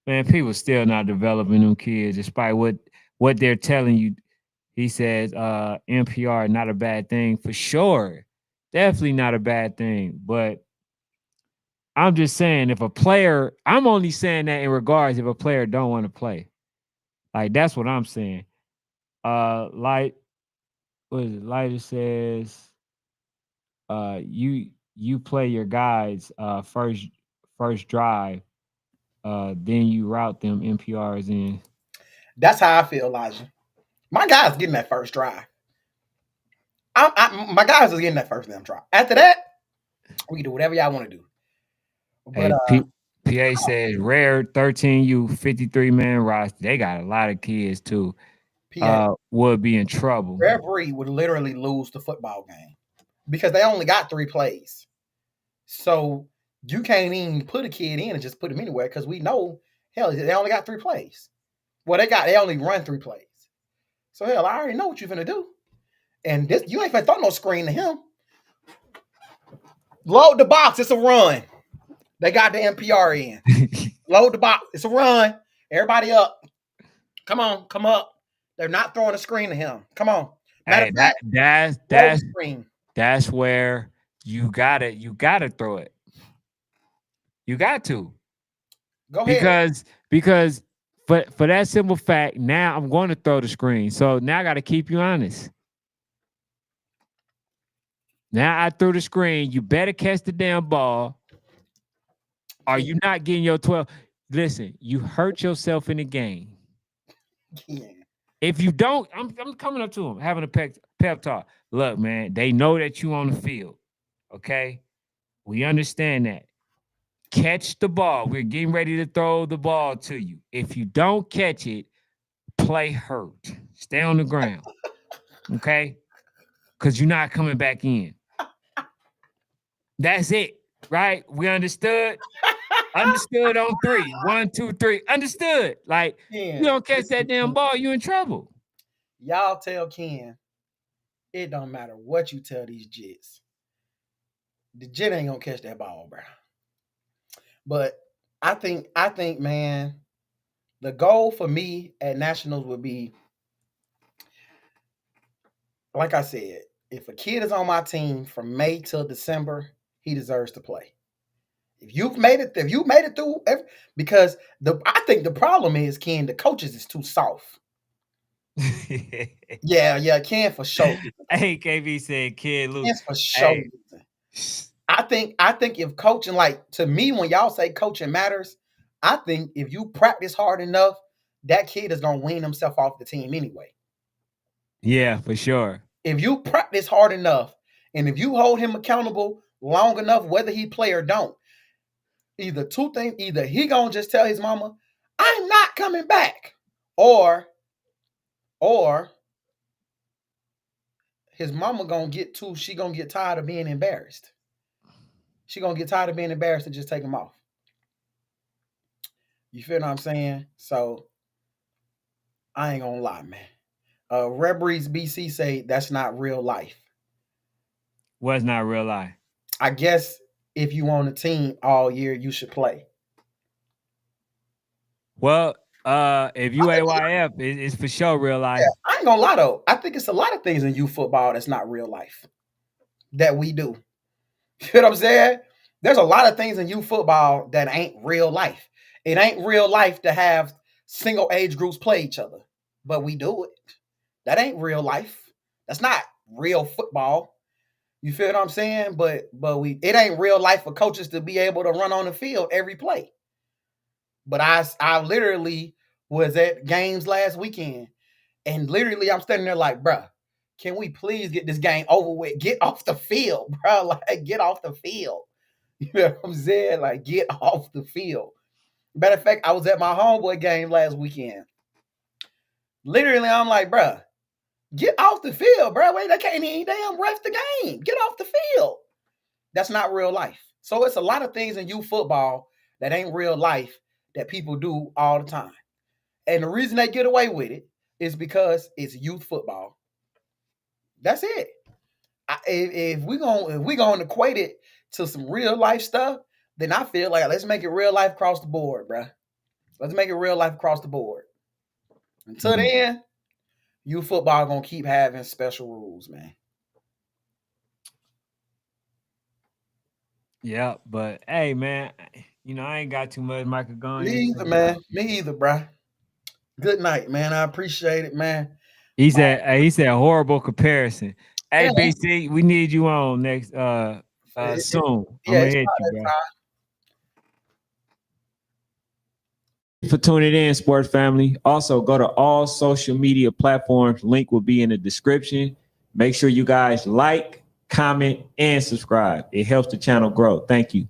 Man, people still not developing them kids, despite what they're telling you. He says NPR not a bad thing for sure. Definitely not a bad thing. But I'm just saying if a player, I'm only saying that in regards if a player don't want to play. Like that's what I'm saying. Light what is it? Lighter says you play your guys first drive, then you route them NPRs in. That's how I feel, Elijah. My guys getting that first drive. My guys is getting that first damn try. After that, we can do whatever y'all want to do. But Hey, Pete. PA says rare 13U 53-man roster. They got a lot of kids too. PA, Would be in trouble. Rare Breed would literally lose the football game because they only got 3 plays. So you can't even put a kid in and just put him anywhere because we know, hell, they only got 3 plays. Well, they only run 3 plays. So hell, I already know what you're gonna do. And this, you ain't gonna throw no screen to him. Load the box, it's a run. They got the NPR in. Load the box, it's a run. Everybody up. Come on, come up. They're not throwing a screen to him. Come on. Matter Hey, of fact, that's throw the that's screen. that's where you gotta throw it. You got to. Go ahead. Because for that simple fact, now I'm going to throw the screen. So now I got to keep you honest. Now I threw the screen. You better catch the damn ball. Are you not getting your 12? Listen, you hurt yourself in the game. Yeah. If you don't, I'm coming up to him, having a pep talk. Look, man, they know that you on the field. Okay? We understand that. Catch the ball. We're getting ready to throw the ball to you. If you don't catch it, play hurt. Stay on the ground. Okay? Because you're not coming back in. That's it. Right? We understood? Understood on 3. 1, 2, 3. Understood. Like, you don't catch that damn ball, you in trouble. Y'all tell Ken, it don't matter what you tell these jits. The jit ain't gonna catch that ball, bro. But I think, man, the goal for me at Nationals would be, like I said, if a kid is on my team from May till December, he deserves to play. If you made it through, because I think the problem is, Ken, the coaches is too soft. Yeah, Ken for sure. Hey, KB said, kid, Luke. Ken for sure. Hey. I think if coaching, like, to me, when y'all say coaching matters, I think if you practice hard enough, that kid is gonna wean himself off the team anyway. Yeah, for sure. If you practice hard enough, and if you hold him accountable long enough, whether he play or don't, either two things: either he gonna just tell his mama, "I'm not coming back," or his mama she gonna get tired of being embarrassed. She gonna get tired of being embarrassed and just take him off. You feel what I'm saying? So I ain't gonna lie, man. Rebreeze BC say that's not real life. Was not real life. I guess if you on a team all year, you should play. Well, if you AYF, it's for sure real life. Yeah, I ain't gonna lie though. I think it's a lot of things in youth football that's not real life that we do. You know what I'm saying? There's a lot of things in youth football that ain't real life. It ain't real life to have single age groups play each other, but we do it. That ain't real life. That's not real football. You feel what I'm saying? But it ain't real life for coaches to be able to run on the field every play. But I literally was at games last weekend, and literally I'm standing there like, bruh, can we please get this game over with? Get off the field, bro. Like, get off the field. You know what I'm saying? Like, get off the field. Matter of fact, I was at my homeboy game last weekend. Literally, I'm like, bruh, get off the field, bro. Wait, they can't even damn ref the game. Get off the field. That's not real life. So it's a lot of things in youth football that ain't real life that people do all the time. And the reason they get away with it is because it's youth football. That's it. If we gonna equate it to some real life stuff, then I feel like let's make it real life across the board, bro. Let's make it real life across the board. Until then, youth football gonna keep having special rules, man. Yeah, but hey, man, I ain't got too much, Michael. Going. Me either, man. Me either, bro. Good night, man. I appreciate it, man. He said horrible comparison. Hey, Yeah. BC, we need you on next soon. I'm gonna hit you, bro. For tuning in, sports family. Also, go to all social media platforms. Link will be in the description. Make sure you guys like, comment, and subscribe. It helps the channel grow. Thank you.